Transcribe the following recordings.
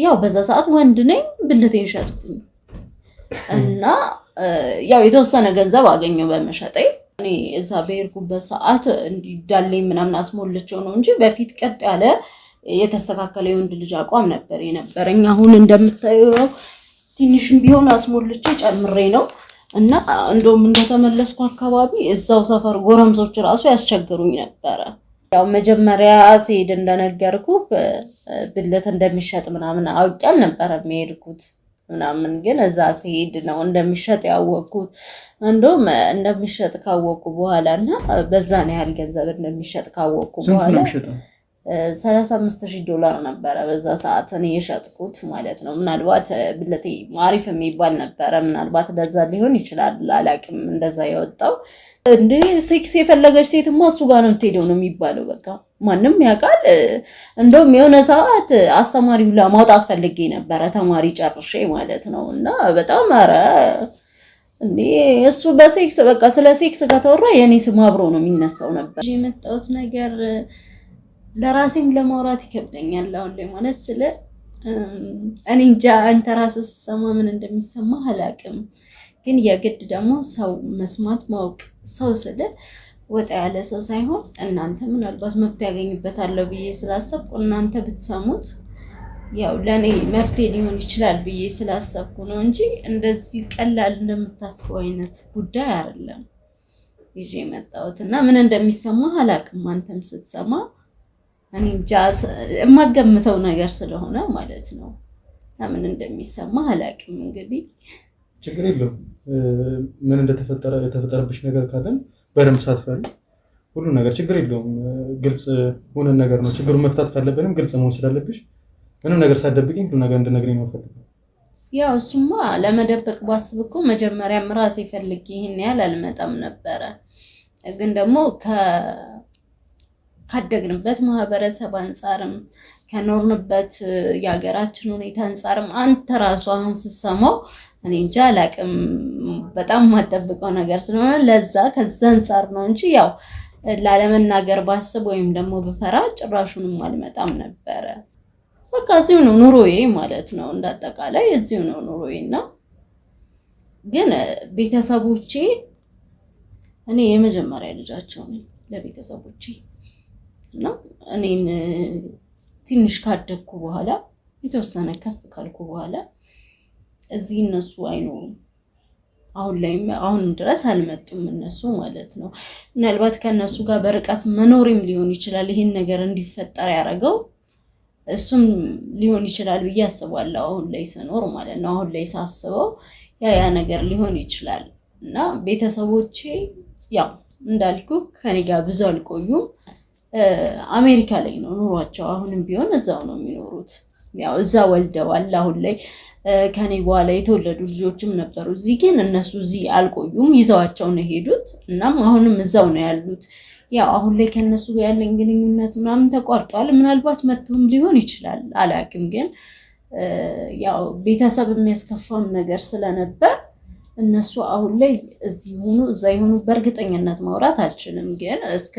ያው በዛ ሰዓት ወንድ ነኝ ብልቴን ሸጥኩኝ እና ያው የተወሰነ ገንዘብ አገኘው በመሸጤ እኔ እዛ በሄድኩበት ሰዓት እንዲዳለኝ ምናምን አስሞልቼው ነው እንጂ በፊት ቀጥ ያለ የተስተካከለ የወንድ ልጅ አቋም ነበር የነበረኝ አሁን እንደምታየው ትንሽም ቢሆን አስሞልቼ ጨምሬ ነው እና እንደውም እንደተመለስኩ አካባቢ እዛው ሰፈር ጎረምሶች ራሱ ያስቸግሩኝ ነበር ያው መጀመሪያ ሲሄድ እንደነገርኩ ብልት እንደሚሸጥ ምናምን አውቃል ነበር የሚሄድኩት ምናምን ግን እዛ ሲሄድ ነው እንደሚሸጥ ያወቅኩት እንደውም እንደሚሸጥ ካወቅኩ በኋላና በዛ ነው ያህል ገንዘብ እንደሚሸጥ ካወቅኩ በኋላ $35,000 ነበር በዛ ሰዓት እኔ የሸጥኩት ማለት ነው ምናልባት ብለቴ ማሪፍ የሚባል ነበር ምናልባት ለዛ ሊሆን ይችላል አላቅም እንደዛ ያወጣው እንዴ ሴክስ የፈለገች ሴትማ እሱ ጋር ነው የምትሄደው ነው የሚባለው በቃ ማንንም ያውቃል እንደውም የሆነ ሰዓት አስተማሪው ለማውጣት ፈልጌ ነበር ተማሪ ጨርሼ ማለት ነው እና በጣም አረ እንዴ እሱ በሴክስ በቃ ስለ ሴክስ ከተወራ የኔ ስም አብሮ ነው የሚነሳው ነበር የመጣሁት ነገር ለራሴም ለማውራት ይከብደኛል አሁን ላይ ማለት ስለ እኔ እንጃ አንተ ራስህ ስትሰማ ምን እንደሚሰማ አላቅም ግን የግድ ደግሞ ሰው መስማት ማወቅ ሰው ስለ ወጣ ያለ ሰው ሳይሆን እናንተ ምናልባት መፍትሄ ያገኙበታል ብዬ ስላሰብኩ እናንተ ብትሰሙት ያው ለኔ መፍትሄ ሊሆን ይችላል ብዬ ስላሰብኩ ነው እንጂ እንደዚህ ቀላል እንደምታስበው አይነት ጉዳይ አይደለም ይዤ መጣሁት እና ምን እንደሚሰማ አላቅም አንተም ስትሰማ እኔ ጃስ የማገምተው ነገር ስለሆነ ማለት ነው ለምን እንደሚሰማ አላቅም እንግዲህ ችግር የለም ምን የተፈጠረብሽ ነገር ካለን በደንብ ሳትፈሪ ሁሉ ነገር ችግር የለውም ግልጽ ሆነ ነገር ነው ችግሩን መፍታት ካለብንም ግልጽ መሆን ስላለብሽ ምንም ነገር ሳትደብቂኝ ሁሉ ነገር እንድነግሪኝ ነው ፈልገው ያው እሱማ ለመደበቅ ባስብኩ መጀመሪያም ራሴ ፈልጌ ይሄን ያህል አልመጣም ነበር ግን ደግሞ ካደግንበት ማህበረሰብ አንፃርም ከኖርንበት ያገራችን ሁኔታ አንፃርም አንተ ራሱ አሁን ስትሰማው እኔ እንጃ አላቅም በጣም ማጠብቀው ነገር ስለሆነ ለዛ ከዛ አንፃር ነው እንጂ ያው ላለመናገር ባስብ ወይም ደግሞ በፈራ ጭራሹንም አልመጣም ነበር በቃ እዚሁ ነው ኑሮዬ ማለት ነው እንዳጠቃላይ እዚሁ ነው ኑሮዬና ግን ቤተሰቦቼ እኔ የመጀመሪያ ልጃቸው ነኝ ለቤተሰቦቼ እና እኔን ትንሽ ካደግኩ በኋላ የተወሰነ ከፍ ካልኩ በኋላ እዚህ እነሱ አይኖርም አሁን ድረስ አልመጡም እነሱ ማለት ነው ምናልባት ከነሱ ጋር በርቀት መኖርም ሊሆን ይችላል ይሄን ነገር እንዲፈጠር ያደረገው እሱም ሊሆን ይችላል ብዬ አስባለሁ አሁን ላይ ስኖር ማለት ነው አሁን ላይ ሳስበው ያ ነገር ሊሆን ይችላል እና ቤተሰቦቼ ያው እንዳልኩ ከኔ ጋር ብዙ አልቆዩም አሜሪካ ላይ ነው ኑሯቸው አሁንም ቢሆን እዛው ነው የሚኖሩት ያው እዛ ወልደዋል አሁን ላይ ከኔ በኋላ የተወለዱ ልጆችም ነበሩ እዚህ ግን እነሱ እዚህ አልቆዩም ይዘዋቸው ነው ሄዱት እናም አሁንም እዛው ነው ያሉት ያው አሁን ላይ ከነሱ ጋር ያለኝ ግንኙነት ምናምን ተቋርጧል ምናልባት መጥቶም ሊሆን ይችላል አላቅም ግን ያው ቤተሰብ የሚያስከፋም ነገር ስለነበር እነሱ አሁን ላይ እዚህ ሆኑ እዛ ይሆኑ በእርግጠኝነት ማውራት አልችልም ግን እስከ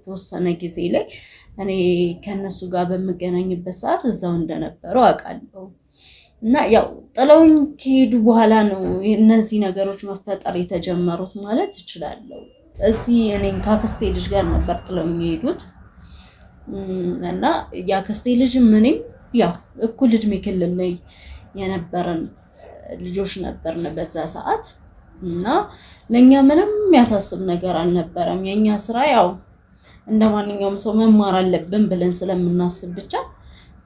ተወሰነ ጊዜ ላይ እኔ ከነሱ ጋር በመገናኝበት ሰዓት እዛው እንደነበሩ አውቃለሁ እና ያው ጥለውኝ ከሄዱ በኋላ ነው እነዚህ ነገሮች መፈጠር የተጀመሩት ማለት እችላለሁ እዚህ እኔን ካክስቴ ልጅ ጋር ነበር ጥለውኝ የሄዱት እና ያክስቴ ልጅ ምንም ያው እኩል እድሜ ክልል ላይ የነበረን ልጆች ነበርን በዛ ሰዓት እና ለኛ ምንም ያሳስብ ነገር አልነበረም የኛ ስራ ያው እንደማንኛውም ሰው መማር አለብን ብለን ስለምናስብ ብቻ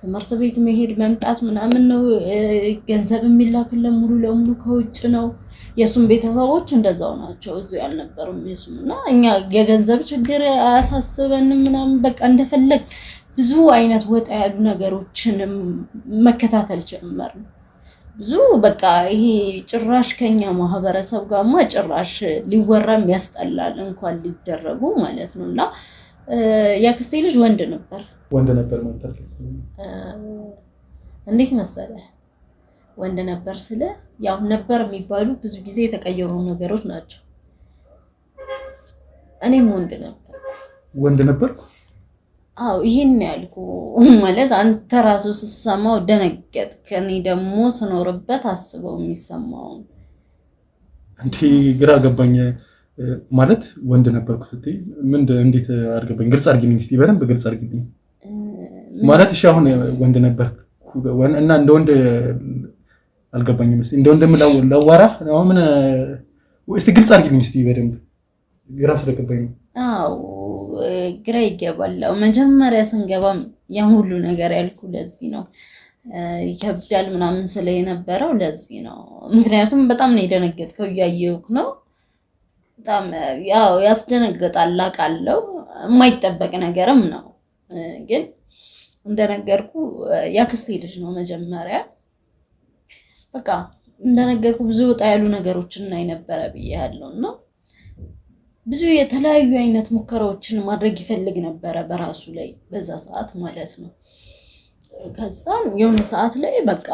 ትምህርት ቤት መሄድ መምጣት ምናምን ነው ገንዘብ የሚላክልን ሙሉ ለሙሉ ከውጭ ነው የሱም ቤተሰቦች እንደዛው ናቸው እዚሁ ያልነበሩም የሱምና እኛ የገንዘብ ችግር አያሳስበንም ምናምን በቃ እንደፈለግ ብዙ አይነት ወጣ ያሉ ነገሮችንም መከታተል ጀመርን ብዙ በቃ ይሄ ጭራሽ ከኛ ማህበረሰብ ጋርማ ጭራሽ ሊወራም ያስጠላል እንኳን ሊደረጉ ማለት ነውና ያክስቴ ልጅ ወንድ ነበር ማለት እንዴት መሰለህ ወንድ ነበር ስለ ያው ነበር የሚባሉ ብዙ ጊዜ የተቀየሩ ነገሮች ናቸው እኔም ወንድ ነበር አዎ ይሄን ያልኩ ማለት አንተ ራሱ ስትሰማው ደነገጥክ። እኔ ደግሞ ስኖርበት አስበው የሚሰማው እንዴ ግራ ገባኝ። ማለት ወንድ ነበርኩ ስትይ እንዴት አድርገኝ? ግልጽ አድርጊልኝ እስቲ፣ በደንብ ግልጽ አድርጊልኝ። ማለት እሺ አሁን ወንድ ነበርኩ እና እንደ ወንድ አልገባኝም። እስቲ እንደ ወንድም ላዋራ አሁን ምን እስቲ ግልጽ አድርጊልኝ እስቲ በደንብ ግራ ስለገባኝ ነው። አዎ ግራ ይገባል። መጀመሪያ ስንገባም ያን ሁሉ ነገር ያልኩ ለዚህ ነው። ይከብዳል ምናምን ስለነበረው ለዚህ ነው። ምክንያቱም በጣም ነው የደነገጥከው፣ እያየሁህ ነው። በጣም ያው ያስደነግጣል አውቃለሁ። የማይጠበቅ ነገርም ነው። ግን እንደነገርኩ ያክስቴ ልጅ ነው መጀመሪያ። በቃ እንደነገርኩ ብዙ ወጣ ያሉ ነገሮችን እናይ ነበረ ብያለሁና ብዙ የተለያዩ አይነት ሙከራዎችን ማድረግ ይፈልግ ነበረ በራሱ ላይ በዛ ሰዓት ማለት ነው። ከዛ የሆነ ሰዓት ላይ በቃ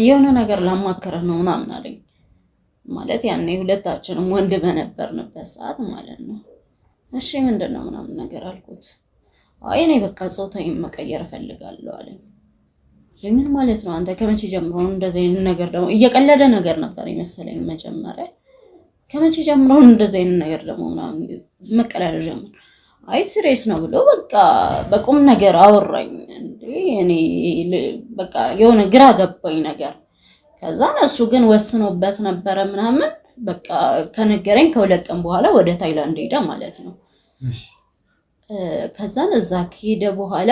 የሆነ ነገር ላማከረህ ነው ምናምን አለኝ። ማለት ያኔ ሁለታችንም ወንድ በነበርንበት ሰዓት ማለት ነው። እሺ ምንድነው ምናምን ነገር አልኩት። አይ እኔ በቃ ጾታዬን መቀየር እፈልጋለሁ አለኝ። ምን ማለት ነው አንተ? ከመቼ ጀምሮ ነው እንደዚህ አይነት ነገር? ደግሞ እየቀለደ ነገር ነበር የመሰለኝ መጀመሪያ። ከመቼ ጀምሮ ነው እንደዚህ አይነት ነገር ደግሞ ምናምን መቀላለድ ጀመረ። አይ ሲሪየስ ነው ብሎ በቃ በቁም ነገር አወራኝ። እንዴ እኔ በቃ የሆነ ግራ ገባኝ ነገር። ከዛ እሱ ግን ወስኖበት ነበረ ምናምን በቃ ከነገረኝ ከሁለት ቀን በኋላ ወደ ታይላንድ ሄደ ማለት ነው። ከዛን እዛ ከሄደ በኋላ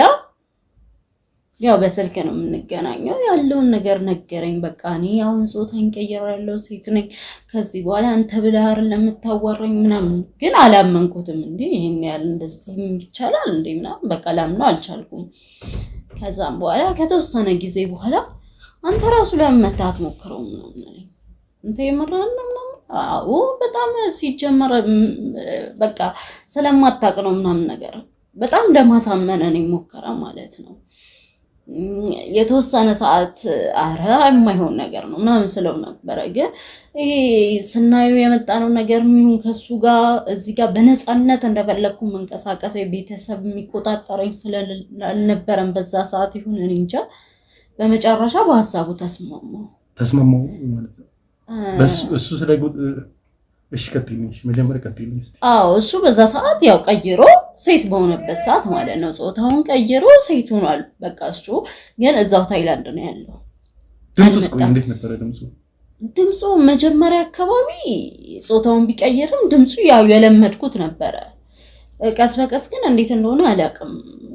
ያው በስልክ ነው የምንገናኘው። ያለውን ነገር ነገረኝ። በቃ እኔ አሁን ጾታዬን ቀይሬያለሁ፣ ሴት ነኝ፣ ከዚህ በኋላ አንተ ብለህ አይደለም የምታዋራኝ ምናምን። ግን አላመንኩትም። እንዴ ይሄን ያህል እንደዚህ ይቻላል እንዴ ምናምን በቃ ላምነው አልቻልኩም። ከዛም በኋላ ከተወሰነ ጊዜ በኋላ አንተ ራሱ ለምን መተህ አትሞክረውም ምናምን አለኝ። አንተ የመራህን ነው ምናምን። አዎ በጣም ሲጀመር በቃ ስለማታውቅ ነው ምናምን ነገር በጣም ለማሳመን እኔ ሞከረ ማለት ነው። የተወሰነ ሰዓት አረ የማይሆን ነገር ነው ምናምን ስለው ነበረ። ግን ይሄ ስናየው የመጣነው ነገር የሚሆን ከሱ ጋር እዚህ ጋር በነፃነት እንደፈለግኩ መንቀሳቀስ ቤተሰብ የሚቆጣጠረኝ ስላልነበረም በዛ ሰዓት ይሁን እኔ እንጃ። በመጨረሻ በሀሳቡ ተስማማው ማለት ነው። እሱ ስለ እሺ ቀጥይልኝ፣ መጀመሪያ ቀጥይልኝ እስቲ። አዎ እሱ በዛ ሰዓት ያው ቀይሮ ሴት በሆነበት ሰዓት ማለት ነው ጾታውን ቀይሮ ሴት ሆኗል። በቃ እሱ ግን እዛው ታይላንድ ነው ያለው። ድምፁስ ቆይ እንዴት ነበረ ድምፁ? ድምፁ መጀመሪያ አካባቢ ጾታውን ቢቀይርም ድምፁ ያው የለመድኩት ነበረ። ቀስ በቀስ ግን እንዴት እንደሆነ አላውቅም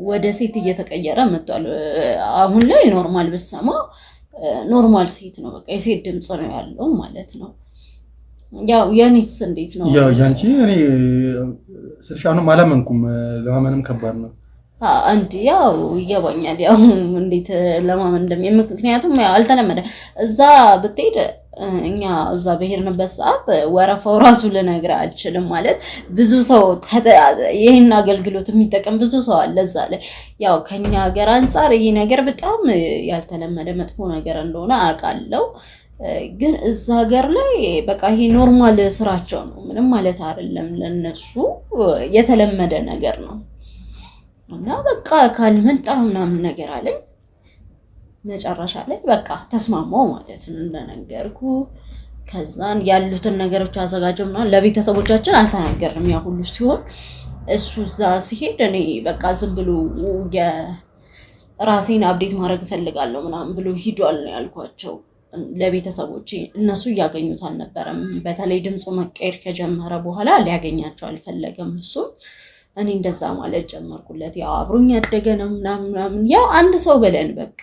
ወደ ሴት እየተቀየረ መጥቷል። አሁን ላይ ኖርማል ብሰማ ኖርማል ሴት ነው፣ በቃ የሴት ድምፅ ነው ያለው ማለት ነው። ያው የኔስ እንዴት ነው? ያው ያንቺ እኔ ስልሽ አሁንም አላመንኩም፣ ለማመንም ከባድ ነው። አንዴ ያው ይገባኛል፣ ያው እንዴት ለማመን ምክንያቱም ያው አልተለመደ። እዛ ብትሄድ እኛ እዛ በሄድንበት ሰዓት ወረፋው ራሱ ልነግርህ አልችልም። ማለት ብዙ ሰው ይሄን አገልግሎት የሚጠቀም ብዙ ሰው አለ እዛ ላይ። ያው ከኛ ሀገር አንፃር ይሄ ነገር በጣም ያልተለመደ መጥፎ ነገር እንደሆነ አውቃለሁ። ግን እዛ ሀገር ላይ በቃ ይሄ ኖርማል ስራቸው ነው፣ ምንም ማለት አይደለም። ለነሱ የተለመደ ነገር ነው። እና በቃ ካልመጣ ምናምን ነገር አለኝ። መጨረሻ ላይ በቃ ተስማማው ማለት ነው እንደነገርኩ። ከዛን ያሉትን ነገሮች አዘጋጀው ምናምን ለቤተሰቦቻችን አልተናገርንም። ያ ሁሉ ሲሆን እሱ እዛ ሲሄድ እኔ በቃ ዝም ብሎ የራሴን አፕዴት ማድረግ እፈልጋለሁ ምናምን ብሎ ሂዷል ነው ያልኳቸው ለቤተሰቦቼ። እነሱ እያገኙት አልነበረም። በተለይ ድምፁ መቀየር ከጀመረ በኋላ ሊያገኛቸው አልፈለገም እሱ። እኔ እንደዛ ማለት ጀመርኩለት። ያው አብሮኝ ያደገ ነው ምናምን ያው አንድ ሰው ብለን በቃ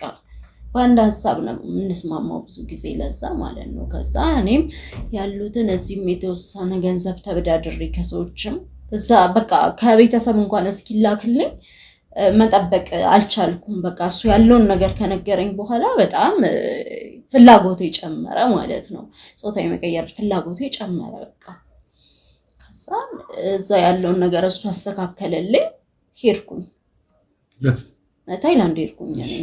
በአንድ ሀሳብ ነው የምንስማማው ብዙ ጊዜ ለዛ ማለት ነው። ከዛ እኔም ያሉትን እዚህም የተወሰነ ገንዘብ ተበዳድሬ ከሰዎችም እዛ በቃ ከቤተሰብ እንኳን እስኪላክልኝ መጠበቅ አልቻልኩም። በቃ እሱ ያለውን ነገር ከነገረኝ በኋላ በጣም ፍላጎቴ ጨመረ ማለት ነው። ጾታ የመቀየር ፍላጎቴ ጨመረ በቃ። ከዛ እዛ ያለውን ነገር እሱ አስተካከለልኝ። ሄድኩኝ ታይላንድ ሄድኩኝ እኔ።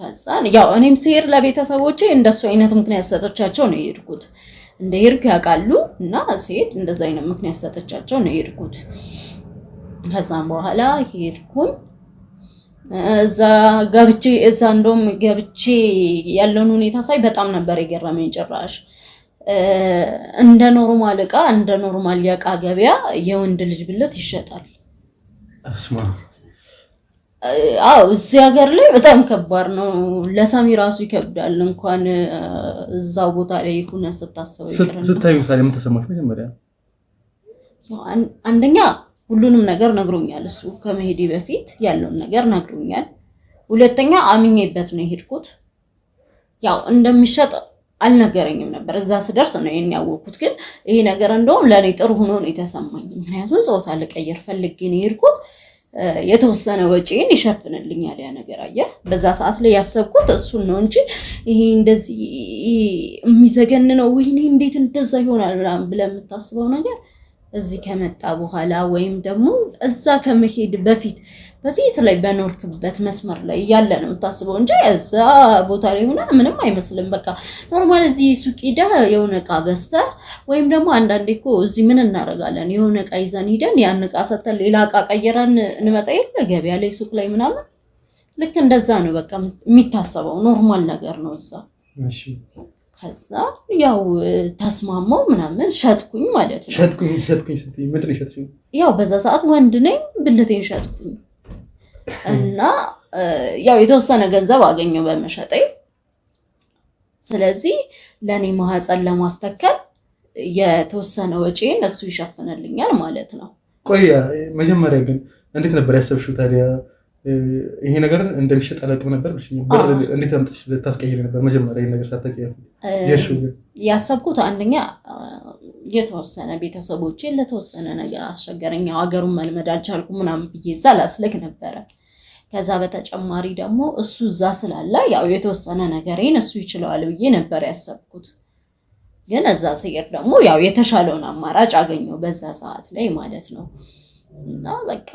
ከዛ ያው እኔም ስሄድ ለቤተሰቦቼ እንደሱ አይነት ምክንያት ሰጥቻቸው ነው የሄድኩት። እንደሄድኩ ያውቃሉ እና ስሄድ እንደዛ አይነት ምክንያት ሰጥቻቸው ነው የሄድኩት። ከዛም በኋላ ሄድኩኝ እዛ ገብቼ እዛ እንደውም ገብቼ ያለውን ሁኔታ ሳይ በጣም ነበር የገረመኝ። ጭራሽ እንደ ኖርማል እቃ እንደ ኖርማል የእቃ ገበያ የወንድ ልጅ ብልት ይሸጣል። አስማ እዚህ ሀገር ላይ በጣም ከባድ ነው። ለሳሚ ራሱ ይከብዳል። እንኳን እዛው ቦታ ላይ ሆነ ስታስበው ይቀርና ስታዩ ታዲያ ምን ተሰማሽ? መጀመሪያ አንደኛ ሁሉንም ነገር ነግሮኛል። እሱ ከመሄዴ በፊት ያለውን ነገር ነግሮኛል። ሁለተኛ አምኜበት ነው የሄድኩት። ያው እንደሚሸጥ አልነገረኝም ነበር። እዛ ስደርስ ነው ያወቅኩት። ግን ይሄ ነገር እንደውም ለኔ ጥሩ ሆኖ ነው የተሰማኝ። ምክንያቱም ጾታ ልቀይር ፈልጌ ነው የሄድኩት። የተወሰነ ወጪን ይሸፍንልኛል ያ ነገር። አየህ በዛ ሰዓት ላይ ያሰብኩት እሱን ነው እንጂ ይሄ እንደዚህ የሚዘገን ነው ወይኔ እንዴት እንደዛ ይሆናል ምናምን ብለህ የምታስበው ነገር እዚህ ከመጣ በኋላ ወይም ደግሞ እዛ ከመሄድ በፊት ላይ በኖርክበት መስመር ላይ ያለ ነው የምታስበው እንጂ እዛ ቦታ ላይ ሆነ ምንም አይመስልም። በቃ ኖርማል እዚህ ሱቅ ሄደህ የሆነ እቃ ገዝተህ ወይም ደግሞ አንዳንዴ እኮ እዚህ ምን እናደርጋለን የሆነ እቃ ይዘን ሄደን ያን እቃ ሰተን ሌላ እቃ ቀይረን እንመጣ የለ ገበያ ላይ ሱቅ ላይ ምናምን ልክ እንደዛ ነው በቃ የሚታሰበው ኖርማል ነገር ነው እዛ። እሺ ከዛ ያው ተስማማው ምናምን ሸጥኩኝ ማለት ነው። ሸጥኩኝ ስትይ ምንድን ነው ሸጥኩኝ? ያው በዛ ሰዓት ወንድ ነኝ ብልቴን ሸጥኩኝ እና ያው የተወሰነ ገንዘብ አገኘው በመሸጤ። ስለዚህ ለኔ ማህፀን ለማስተከል የተወሰነ ወጪን እሱ ይሸፍንልኛል ማለት ነው። ቆይ መጀመሪያ ግን እንዴት ነበር ያሰብሽው ታዲያ? ይሄ ነገር እንደሚሸጥ አላውቅም ነበር። ብር እንዴት አምጥተሽ ልታስቀይሪ ነበር መጀመሪያ ይሄን ነገር ሳታውቂው? ያሰብኩት አንደኛ የተወሰነ ቤተሰቦቼን ለተወሰነ ነገር አስቸገረኝ፣ ሀገሩን መልመድ አልቻልኩም ምናምን ብዬ እዛ ላስልክ ነበረ። ከዛ በተጨማሪ ደግሞ እሱ እዛ ስላለ ያው የተወሰነ ነገሬን እሱ ይችላል ብዬ ነበር ያሰብኩት። ግን እዛ ሲሄድ ደግሞ ያው የተሻለውን አማራጭ አገኘው በዛ ሰዓት ላይ ማለት ነው። እና በቃ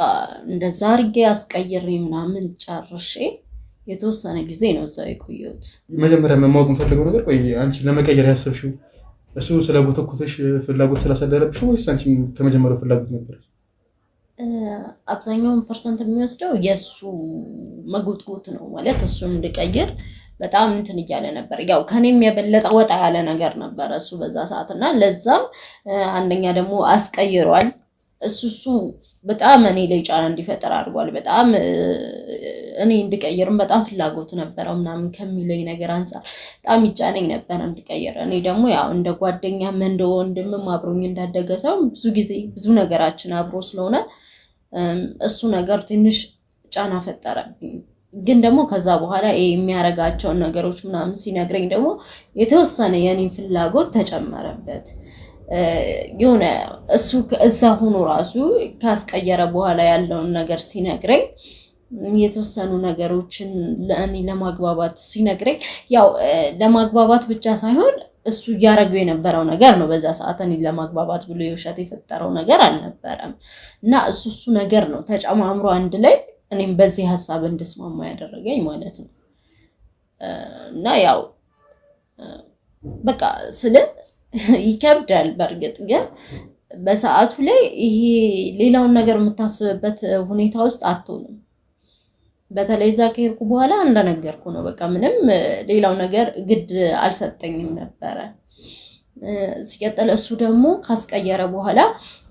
እንደዛ አድርጌ አስቀይሬ ምናምን ጨርሼ የተወሰነ ጊዜ ነው እዛው የቆየሁት። መጀመሪያ ማወቅ የምፈልገው ነገር ቆይ አንቺ ለመቀየር ያሰብሽው እሱ ስለጎተኮተሽ ፍላጎት ስላሳደረብሽ ወይስ አንቺ ከመጀመሪያው ፍላጎት ነበር? አብዛኛውን ፐርሰንት የሚወስደው የሱ መጎትጎት ነው ማለት እሱን እንድቀይር በጣም እንትን እያለ ነበር። ያው ከኔም የበለጠ ወጣ ያለ ነገር ነበር እሱ በዛ ሰዓት እና ለዛም አንደኛ ደግሞ አስቀይሯል። እሱ በጣም እኔ ላይ ጫና እንዲፈጠር አድርጓል። በጣም እኔ እንድቀይርም በጣም ፍላጎት ነበረው ምናምን ከሚለኝ ነገር አንፃር በጣም ይጫነኝ ነበር እንድቀይር። እኔ ደግሞ ያው እንደ ጓደኛም እንደ ወንድምም አብሮኝ እንዳደገ ሰው ብዙ ጊዜ ብዙ ነገራችን አብሮ ስለሆነ እሱ ነገር ትንሽ ጫና ፈጠረብኝ። ግን ደግሞ ከዛ በኋላ የሚያረጋቸውን ነገሮች ምናምን ሲነግረኝ ደግሞ የተወሰነ የኔን ፍላጎት ተጨመረበት። የሆነ እሱ እዛ ሆኖ ራሱ ካስቀየረ በኋላ ያለውን ነገር ሲነግረኝ የተወሰኑ ነገሮችን ለእኔ ለማግባባት ሲነግረኝ ያው ለማግባባት ብቻ ሳይሆን እሱ እያደረገው የነበረው ነገር ነው። በዛ ሰዓት እኔ ለማግባባት ብሎ የውሸት የፈጠረው ነገር አልነበረም እና እሱ ነገር ነው ተጨማምሮ አንድ ላይ እኔም በዚህ ሀሳብ እንድስማማ ያደረገኝ ማለት ነው። እና ያው በቃ ይከብዳል። በእርግጥ ግን በሰዓቱ ላይ ይሄ ሌላውን ነገር የምታስብበት ሁኔታ ውስጥ አትሆንም። በተለይ እዛ ከሄድኩ በኋላ እንደነገርኩ ነው በቃ ምንም ሌላው ነገር ግድ አልሰጠኝም ነበረ። ሲቀጥል እሱ ደግሞ ካስቀየረ በኋላ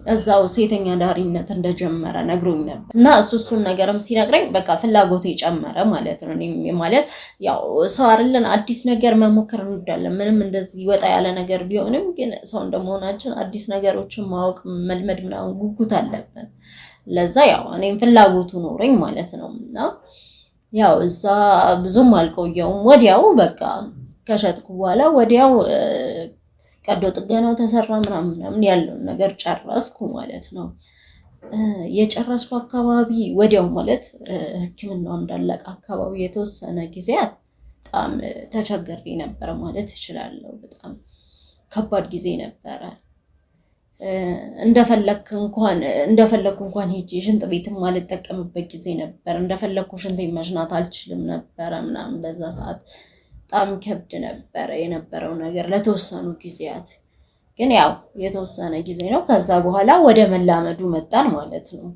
እዛው ሴተኛ ዳሪነት እንደጀመረ ነግሮኝ ነበር እና እሱን ነገርም ሲነግረኝ በቃ ፍላጎቴ ጨመረ ማለት ነው። እኔም ማለት ያው ሰው አይደለን አዲስ ነገር መሞከር እንወዳለን። ምንም እንደዚህ ወጣ ያለ ነገር ቢሆንም ግን ሰው እንደመሆናችን አዲስ ነገሮችን ማወቅ መልመድ ምናምን ጉጉት አለብን። ለዛ ያው እኔም ፍላጎቱ ኖረኝ ማለት ነው። እና ያው እዛ ብዙም አልቆየውም። ወዲያው በቃ ከሸጥኩ በኋላ ወዲያው ቀዶ ጥገናው ተሰራ ምናምን ያለውን ነገር ጨረስኩ ማለት ነው። የጨረስኩ አካባቢ ወዲያው ማለት ሕክምናው እንዳለቀ አካባቢ የተወሰነ ጊዜያት በጣም ተቸግሬ ነበር ማለት እችላለሁ። በጣም ከባድ ጊዜ ነበረ። እንደፈለኩ እንኳን ሄጄ ሽንት ቤትም ማልጠቀምበት ጊዜ ነበር። እንደፈለኩ ሽንቴን መሽናት አልችልም ነበር ምናምን በዛ ሰዓት በጣም ከብድ ነበረ የነበረው ነገር ለተወሰኑ ጊዜያት። ግን ያው የተወሰነ ጊዜ ነው። ከዛ በኋላ ወደ መላመዱ መጣን ማለት ነው።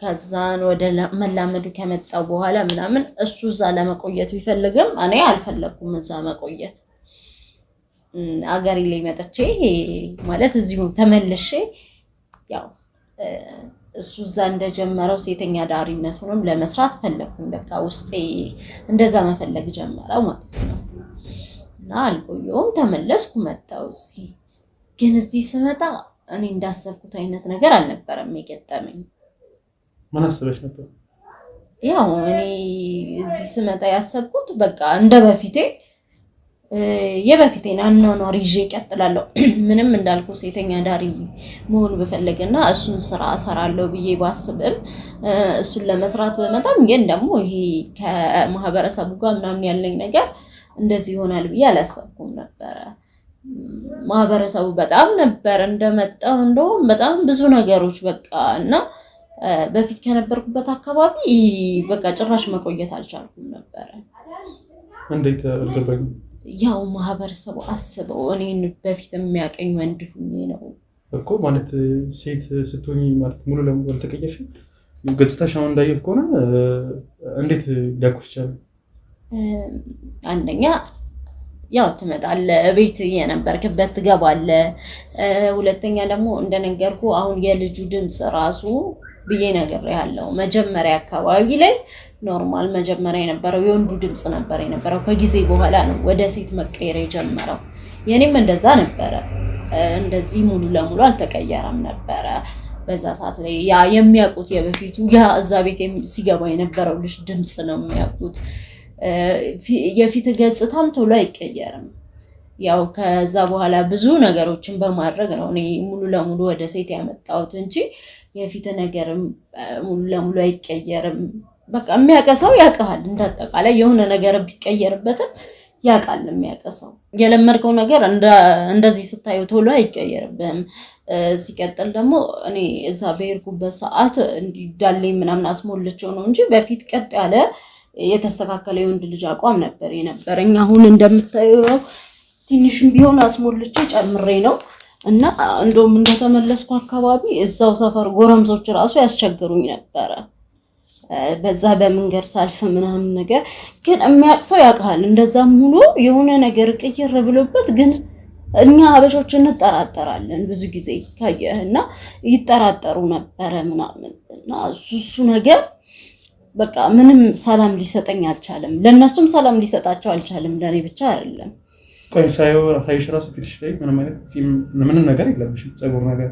ከዛን ወደ መላመዱ ከመጣው በኋላ ምናምን እሱ እዛ ለመቆየት ቢፈልግም እኔ አልፈለኩም እዛ መቆየት። አገሬ ላይ መጥቼ ማለት እዚሁ ተመልሼ ያው እሱ እዛ እንደጀመረው ሴተኛ ዳሪነቱንም ለመስራት ፈለኩኝ። በቃ ውስጤ እንደዛ መፈለግ ጀመረ ማለት ነው። እና አልቆየሁም፣ ተመለስኩ፣ መጣሁ እዚህ። ግን እዚህ ስመጣ እኔ እንዳሰብኩት አይነት ነገር አልነበረም የገጠመኝ። ምን አስበሽ ነበር? ያው እኔ እዚህ ስመጣ ያሰብኩት በቃ እንደ በፊቴ የበፊቴን አኗኗር ይዤ እቀጥላለሁ። ምንም እንዳልኩ ሴተኛ ዳሪ መሆን ብፈልግና እሱን ስራ እሰራለሁ ብዬ ባስብም እሱን ለመስራት በመጣም ግን ደግሞ ይሄ ከማህበረሰቡ ጋር ምናምን ያለኝ ነገር እንደዚህ ይሆናል ብዬ አላሰብኩም ነበረ። ማህበረሰቡ በጣም ነበር እንደመጣው እንደውም በጣም ብዙ ነገሮች በቃ እና በፊት ከነበርኩበት አካባቢ በቃ ጭራሽ መቆየት አልቻልኩም ነበረ። እንዴት አልገባኝ? ያው ማህበረሰቡ አስበው እኔን በፊት የሚያቀኝ ወንድ ሁኜ ነው እኮ ማለት ሴት ስትሆኚ ማለት ሙሉ ለሙሉ አልተቀየርሽም። ገጽታሽ አሁን እንዳየት ከሆነ እንዴት ሊያኩስ ይችላል? አንደኛ ያው ትመጣለህ፣ ቤት የነበርክበት ትገባለህ። ሁለተኛ ደግሞ እንደነገርኩ አሁን የልጁ ድምፅ ራሱ ብዬ ነገር ያለው መጀመሪያ አካባቢ ላይ ኖርማል መጀመሪያ የነበረው የወንዱ ድምፅ ነበር የነበረው። ከጊዜ በኋላ ነው ወደ ሴት መቀየር የጀመረው። የኔም እንደዛ ነበረ። እንደዚህ ሙሉ ለሙሉ አልተቀየረም ነበረ። በዛ ሰዓት ላይ ያ የሚያውቁት የበፊቱ ያ እዛ ቤት ሲገባ የነበረው ልጅ ድምፅ ነው የሚያውቁት። የፊት ገጽታም ቶሎ አይቀየርም። ያው ከዛ በኋላ ብዙ ነገሮችን በማድረግ ነው እኔ ሙሉ ለሙሉ ወደ ሴት ያመጣሁት እንጂ የፊት ነገርም ሙሉ ለሙሉ አይቀየርም። በቃ የሚያቀሰው ያውቃል። እንዳጠቃላይ የሆነ ነገር ቢቀየርበትም ያውቃል የሚያቀሰው። የለመድከው ነገር እንደዚህ ስታዩ ቶሎ አይቀየርብም። ሲቀጥል ደግሞ እኔ እዛ በሄድኩበት ሰዓት እንዲዳለኝ ምናምን አስሞልቼው ነው እንጂ በፊት ቀጥ ያለ የተስተካከለ የወንድ ልጅ አቋም ነበር የነበረኝ። አሁን እንደምታየው ትንሽም ቢሆን አስሞልቼ ጨምሬ ነው እና እንደውም እንደተመለስኩ አካባቢ እዛው ሰፈር ጎረምሶች ራሱ ያስቸግሩኝ ነበረ። በዛ በመንገድ ሳልፍ ምናምን ነገር ግን የሚያቅሰው ያውቃል። እንደዛም ሙሉ የሆነ ነገር ቅይር ብሎበት ግን እኛ ሀበሾች እንጠራጠራለን ብዙ ጊዜ ካየህና ይጠራጠሩ ነበረ ምናምን እና እሱ ነገር በቃ ምንም ሰላም ሊሰጠኝ አልቻለም። ለነሱም ሰላም ሊሰጣቸው አልቻለም። ለኔ ብቻ አይደለም። ቆይ ሳይሽ ራሱ ፊትሽ ላይ ምንም ነገር የለብሽም ፀጉር ነገር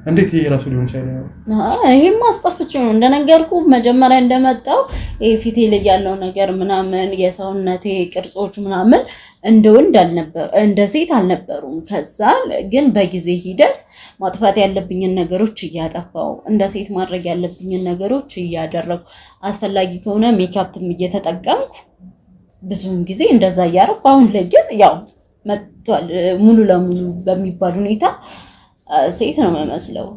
እንዴት ይሄ ራሱ ሊሆን ይችላል? ይሄም አስጠፍቼው ነው እንደነገርኩ መጀመሪያ እንደመጣው ፊቴ ላይ ያለው ነገር ምናምን የሰውነቴ ቅርጾች ምናምን እንደ ወንድ አልነበሩ እንደ ሴት አልነበሩም። ከዛ ግን በጊዜ ሂደት ማጥፋት ያለብኝን ነገሮች እያጠፋው እንደ ሴት ማድረግ ያለብኝን ነገሮች እያደረኩ አስፈላጊ ከሆነ ሜካፕም እየተጠቀምኩ ብዙውን ጊዜ እንደዛ እያደረኩ አሁን ላይ ግን ያው መጥቷል ሙሉ ለሙሉ በሚባል ሁኔታ ሴት ነው የምመስለው።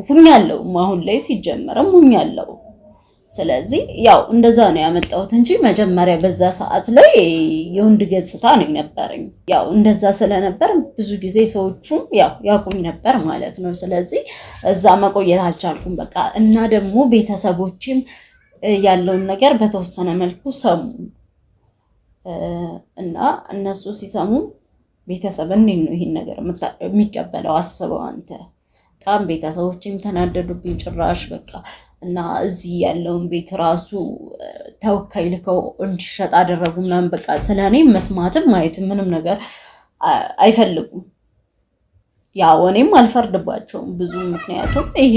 ሁኛለሁ አሁን ላይ ሲጀመርም ሁኛለሁ። ስለዚህ ያው እንደዛ ነው ያመጣሁት እንጂ መጀመሪያ በዛ ሰዓት ላይ የወንድ ገጽታ ነው የነበረኝ። ያው እንደዛ ስለነበር ብዙ ጊዜ ሰዎቹም ያው ያቁኝ ነበር ማለት ነው። ስለዚህ እዛ መቆየት አልቻልኩም በቃ። እና ደግሞ ቤተሰቦችም ያለውን ነገር በተወሰነ መልኩ ሰሙ እና እነሱ ሲሰሙ ቤተሰብ እንዴት ነው ይሄን ነገር የሚቀበለው? አስበው አንተ። በጣም ቤተሰቦችም ተናደዱብኝ ጭራሽ በቃ። እና እዚህ ያለውን ቤት ራሱ ተወካይ ልከው እንዲሸጥ አደረጉ ምናምን በቃ። ስለኔ መስማትም ማየትም ምንም ነገር አይፈልጉም። ያው እኔም አልፈርድባቸውም ብዙ፣ ምክንያቱም ይሄ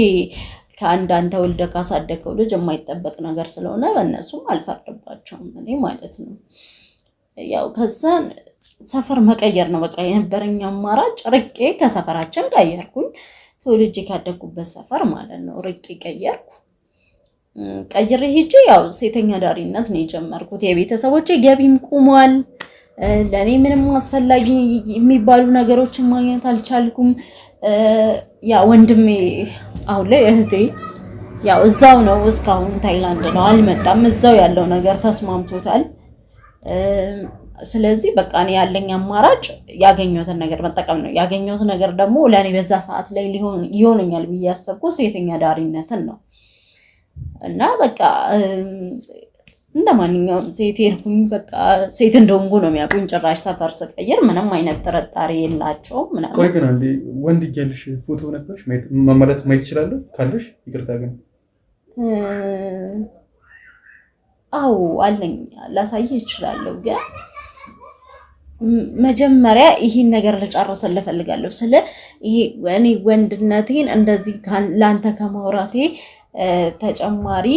ከአንተ ወልደህ ካሳደገው ልጅ የማይጠበቅ ነገር ስለሆነ በእነሱም አልፈርድባቸውም እኔ ማለት ነው። ያው ከዛን ሰፈር መቀየር ነው በቃ የነበረኝ አማራጭ። ርቄ ከሰፈራችን ቀየርኩኝ። ተወልጄ ካደኩበት ሰፈር ማለት ነው ርቄ ቀየርኩ። ቀይሬ ሄጄ ያው ሴተኛ ዳሪነት ነው የጀመርኩት። የቤተሰቦቼ ገቢም ቁሟል። ለኔ ምንም አስፈላጊ የሚባሉ ነገሮችን ማግኘት አልቻልኩም። ያ ወንድሜ አሁን ላይ እህቴ ያው እዛው ነው እስካሁን ታይላንድ ነው አልመጣም። እዛው ያለው ነገር ተስማምቶታል። ስለዚህ በቃ እኔ ያለኝ አማራጭ ያገኘሁትን ነገር መጠቀም ነው። ያገኘሁት ነገር ደግሞ ለኔ በዛ ሰዓት ላይ ይሆነኛል ብዬ ያሰብኩት ሴተኛ ዳሪነትን ነው። እና በቃ እንደማንኛውም ሴት ሄድኩኝ በቃ ሴት እንደሆንኩ ነው የሚያውቁኝ። ጭራሽ ሰፈር ስቀይር ምንም አይነት ጥርጣሬ የላቸውም ምናምን። ቆይ ግን አንዴ ወንድ እያለሽ ፎቶ ነበርሽ ማለት ማየት እችላለሁ ካለሽ? ይቅርታ ግን አዎ አለኝ፣ ላሳይህ እችላለሁ። ግን መጀመሪያ ይሄን ነገር ልጨርስልህ እፈልጋለሁ። ስለ ይሄ እኔ ወንድነቴን እንደዚህ ላንተ ከማውራቴ ተጨማሪ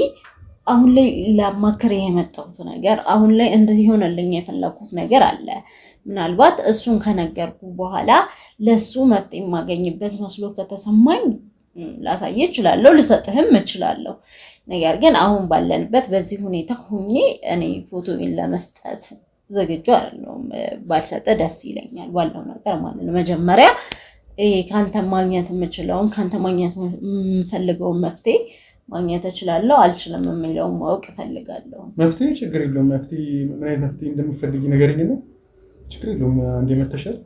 አሁን ላይ ላማክር የመጣሁት ነገር አሁን ላይ እንደዚህ ሆነልኝ የፈለኩት ነገር አለ። ምናልባት እሱን ከነገርኩ በኋላ ለሱ መፍትሄ የማገኝበት መስሎ ከተሰማኝ ላሳየህ እችላለሁ፣ ልሰጥህም እችላለሁ። ነገር ግን አሁን ባለንበት በዚህ ሁኔታ ሁኜ እኔ ፎቶዬን ለመስጠት ዝግጁ አይደለሁም። ባልሰጥህ ደስ ይለኛል ባለው ነገር ማለት ነው። መጀመሪያ ካንተ ማግኘት የምችለውን ካንተ ማግኘት የምፈልገውን መፍትሄ ማግኘት እችላለሁ አልችልም የሚለውን ማወቅ እፈልጋለሁ። መፍትሄ ችግር የለውም። መፍትሄ ምን አይነት መፍትሄ እንደምትፈልጊ ንገሪኝ ነው። ችግር የለውም። አንዴ መተሻል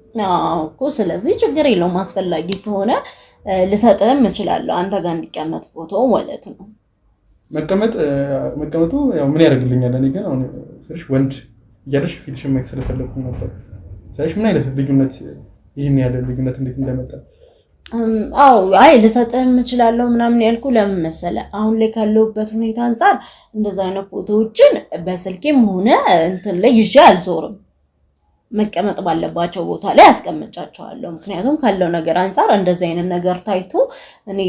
እኮ ስለዚህ ችግር የለውም። አስፈላጊ ከሆነ ልሰጥህም እችላለሁ አንተ ጋር እንዲቀመጥ ፎቶ ማለት ነው። መቀመጡ ያው ምን ያደርግልኛል? እኔ ግን አሁን ስልሽ ወንድ እያለሽ ፊትሽን ማየት ስለፈለኩ ነበር። ሳይሽ ምን አይነት ልዩነት ይህን ያለ ልዩነት እንዴት እንደመጣ አዎ አይ ልሰጥህም እችላለሁ ምናምን ያልኩ ለምን መሰለህ? አሁን ላይ ካለሁበት ሁኔታ አንፃር እንደዛ አይነት ፎቶዎችን በስልኬም ሆነ እንትን ላይ ይዤ አልዞርም። መቀመጥ ባለባቸው ቦታ ላይ አስቀምጫቸዋለሁ። ምክንያቱም ካለው ነገር አንፃር እንደዚህ አይነት ነገር ታይቶ እኔ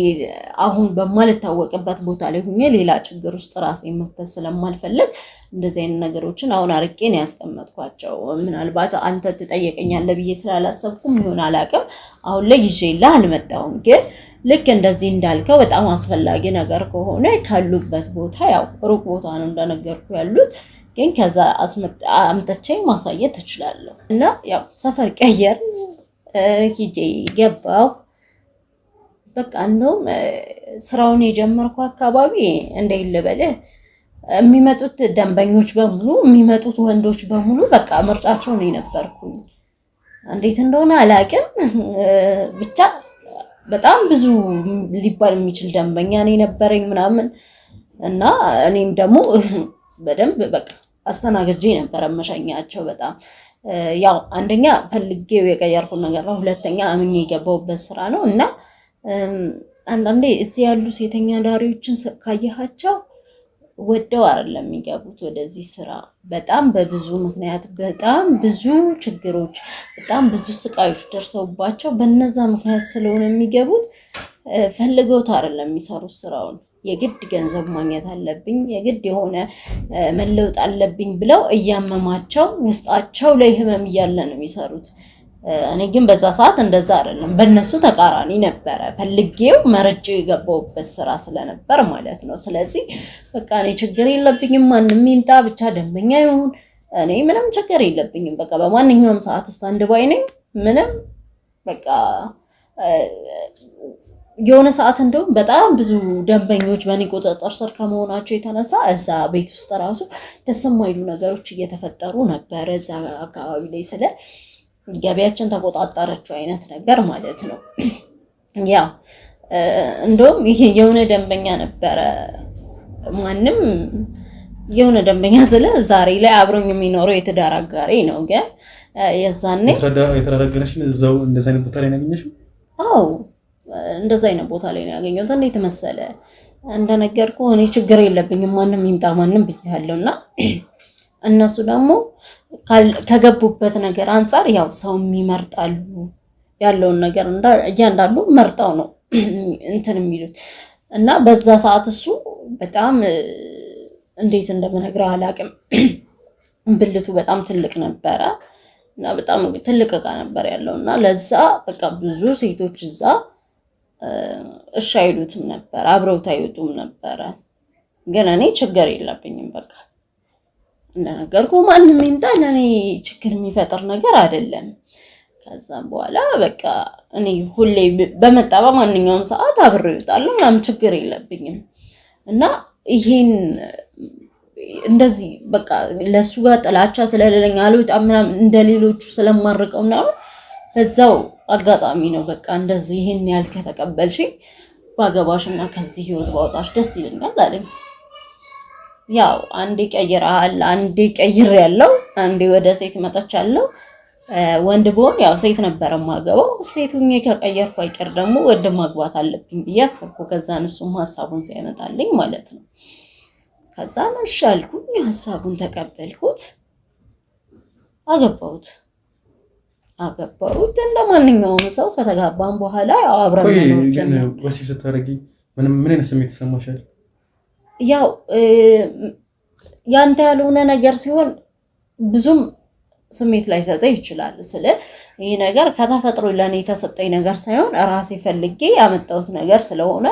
አሁን በማልታወቅበት ቦታ ላይ ሆኜ ሌላ ችግር ውስጥ ራሴን መክተት ስለማልፈልግ እንደዚህ አይነት ነገሮችን አሁን አርቄ ነው ያስቀመጥኳቸው። ምናልባት አንተ ትጠየቀኛለህ ብዬ ስላላሰብኩም ይሆን አላውቅም አሁን ላይ ይዤልህ አልመጣሁም። ግን ልክ እንደዚህ እንዳልከው በጣም አስፈላጊ ነገር ከሆነ ካሉበት ቦታ ያው ሩቅ ቦታ ነው እንደነገርኩ ያሉት ግን ከዛ አምጥቼ ማሳየት እችላለሁ። እና ያው ሰፈር ቀየር ሂጄ ገባሁ። በቃ እንደውም ስራውን የጀመርኩ አካባቢ እንዴት ልበልህ የሚመጡት ደንበኞች በሙሉ የሚመጡት ወንዶች በሙሉ በቃ ምርጫቸው ነው የነበርኩኝ። እንዴት እንደሆነ አላውቅም ብቻ በጣም ብዙ ሊባል የሚችል ደንበኛ ነው የነበረኝ ምናምን እና እኔም ደግሞ በደንብ በቃ አስተናግጄ ነበር መሸኛቸው። በጣም ያው አንደኛ ፈልጌው የቀየርኩት ነገር ነው፣ ሁለተኛ አምኜ የገባሁበት ስራ ነው። እና አንዳንዴ እዚህ ያሉ ሴተኛ ዳሪዎችን ካየሃቸው ወደው አይደለም የሚገቡት ወደዚህ ስራ። በጣም በብዙ ምክንያት በጣም ብዙ ችግሮች በጣም ብዙ ስቃዮች ደርሰውባቸው በነዛ ምክንያት ስለሆነ የሚገቡት ፈልገውት አይደለም የሚሰሩት ስራውን። የግድ ገንዘብ ማግኘት አለብኝ የግድ የሆነ መለውጥ አለብኝ ብለው እያመማቸው ውስጣቸው ላይ ህመም እያለ ነው የሚሰሩት። እኔ ግን በዛ ሰዓት እንደዛ አይደለም፣ በእነሱ ተቃራኒ ነበረ። ፈልጌው መርጬው የገባሁበት ስራ ስለነበር ማለት ነው። ስለዚህ በቃ እኔ ችግር የለብኝም፣ ማንም ይምጣ ብቻ ደንበኛ ይሁን እኔ ምንም ችግር የለብኝም። በቃ በማንኛውም ሰዓት ስታንድ ባይ ነኝ። ምንም በቃ የሆነ ሰዓት እንደውም በጣም ብዙ ደንበኞች በእኔ ቁጥጥር ስር ከመሆናቸው የተነሳ እዛ ቤት ውስጥ ራሱ ደስ የማይሉ ነገሮች እየተፈጠሩ ነበር። እዛ አካባቢ ላይ ስለ ገበያችን ተቆጣጠረችው አይነት ነገር ማለት ነው። ያው እንደውም ይሄ የሆነ ደንበኛ ነበረ፣ ማንም የሆነ ደንበኛ ስለ ዛሬ ላይ አብሮኝ የሚኖረው የትዳር አጋሬ ነው። ግን የዛኔ የተረጋገነሽ እዛው እንደዛ አይነት ቦታ ላይ ያገኘሽው? አዎ እንደዛ አይነት ቦታ ላይ ነው ያገኘሁት። እንዴት መሰለ እንደነገርኩ እኔ ችግር የለብኝም ማንም ይምጣ ማንም ብያለሁና እነሱ ደግሞ ከገቡበት ነገር አንፃር ያው ሰው ይመርጣሉ ያለውን ነገር እያንዳንዱ መርጠው ነው እንትን የሚሉት። እና በዛ ሰዓት እሱ በጣም እንዴት እንደምነግርህ አላውቅም ብልቱ በጣም ትልቅ ነበረ እና በጣም ትልቅ እቃ ነበር ያለውና ለዛ በቃ ብዙ ሴቶች እዛ እሺ አይሉትም ነበር፣ አብረውት አይወጡም ነበረ። ግን እኔ ችግር የለብኝም በቃ እንደነገርኩ ማንም ይምጣ ለኔ ችግር የሚፈጥር ነገር አይደለም። ከዛም በኋላ በቃ እኔ ሁሌ በመጣ በማንኛውም ሰዓት አብሬው እወጣለሁ ምናምን ችግር የለብኝም። እና ይሄን እንደዚህ በቃ ለሱ ጋር ጥላቻ ስለሌለኝ አልወጣም ምናምን እንደሌሎቹ ስለማርቀው ምናምን በዛው አጋጣሚ ነው በቃ እንደዚህ ይሄን ያህል ከተቀበልሽኝ ባገባሽና ከዚህ ህይወት ባውጣሽ ደስ ይለኛል አለኝ። ያው አንዴ ቀይረሃል፣ አንዴ ቀይሬያለሁ፣ አንዴ ወደ ሴት መጥቻለሁ። ወንድ ብሆን ያው ሴት ነበር የማገባው። ሴት ሁኜ ከቀየርኩ አይቀር ደግሞ ወንድ ማግባት አለብኝ ብዬ አሰብኩ። ከዛን እሱም ሀሳቡን ሲያመጣልኝ ማለት ነው። ከዛን እሺ አልኩኝ፣ ሀሳቡን ተቀበልኩት፣ አገባሁት። እንደማንኛውም ሰው ከተጋባን በኋላ ያው አብረን መኖር ጀመርን። ወሲብ ስታደርጊ ምን አይነት ስሜት ይሰማሻል? ያው ያንተ ያልሆነ ነገር ሲሆን ብዙም ስሜት ላይ ሰጠ ይችላል። ይሄ ነገር ከተፈጥሮ ለኔ የተሰጠኝ ነገር ሳይሆን ራሴ ፈልጌ ያመጣሁት ነገር ስለሆነ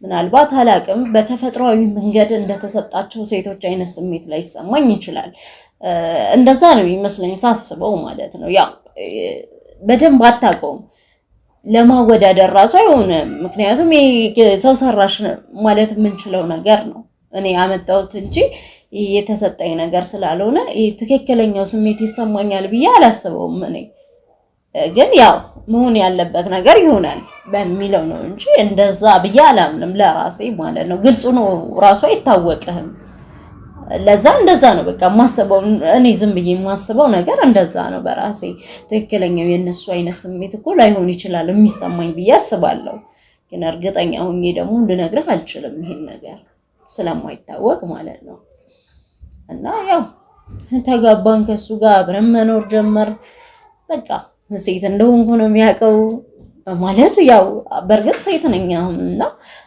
ምናልባት አላቅም በተፈጥሯዊ መንገድ እንደተሰጣቸው ሴቶች አይነት ስሜት ላይ ይሰማኝ ይችላል። እንደዛ ነው ይመስለኝ ሳስበው ማለት ነው። ያው በደንብ አታውቀውም ለማወዳደር ራሱ አይሆንም። ምክንያቱም ሰው ሰራሽ ማለት የምንችለው ነገር ነው እኔ ያመጣሁት እንጂ የተሰጠኝ ነገር ስላልሆነ ትክክለኛው ስሜት ይሰማኛል ብዬ አላስበውም። እኔ ግን ያው መሆን ያለበት ነገር ይሆናል በሚለው ነው እንጂ እንደዛ ብዬ አላምንም ለራሴ ማለት ነው። ግልጹ ነው ራሱ አይታወቅህም። ለዛ እንደዛ ነው በቃ ማስበው እኔ ዝም ብዬ ማስበው ነገር እንደዛ ነው በራሴ። ትክክለኛው የነሱ አይነት ስሜት እኮ ላይሆን ይችላል የሚሰማኝ ብዬ አስባለሁ። ግን እርግጠኛ ሆኜ ደግሞ ልነግርህ አልችልም ይሄን ነገር ስለማይታወቅ ማለት ነው። እና ያው ተጋባን፣ ከሱ ጋር አብረን መኖር ጀመር። በቃ ሴት እንደሆንኩ ነው የሚያውቀው ማለት ያው በእርግጥ ሴት ነኝ አሁን እና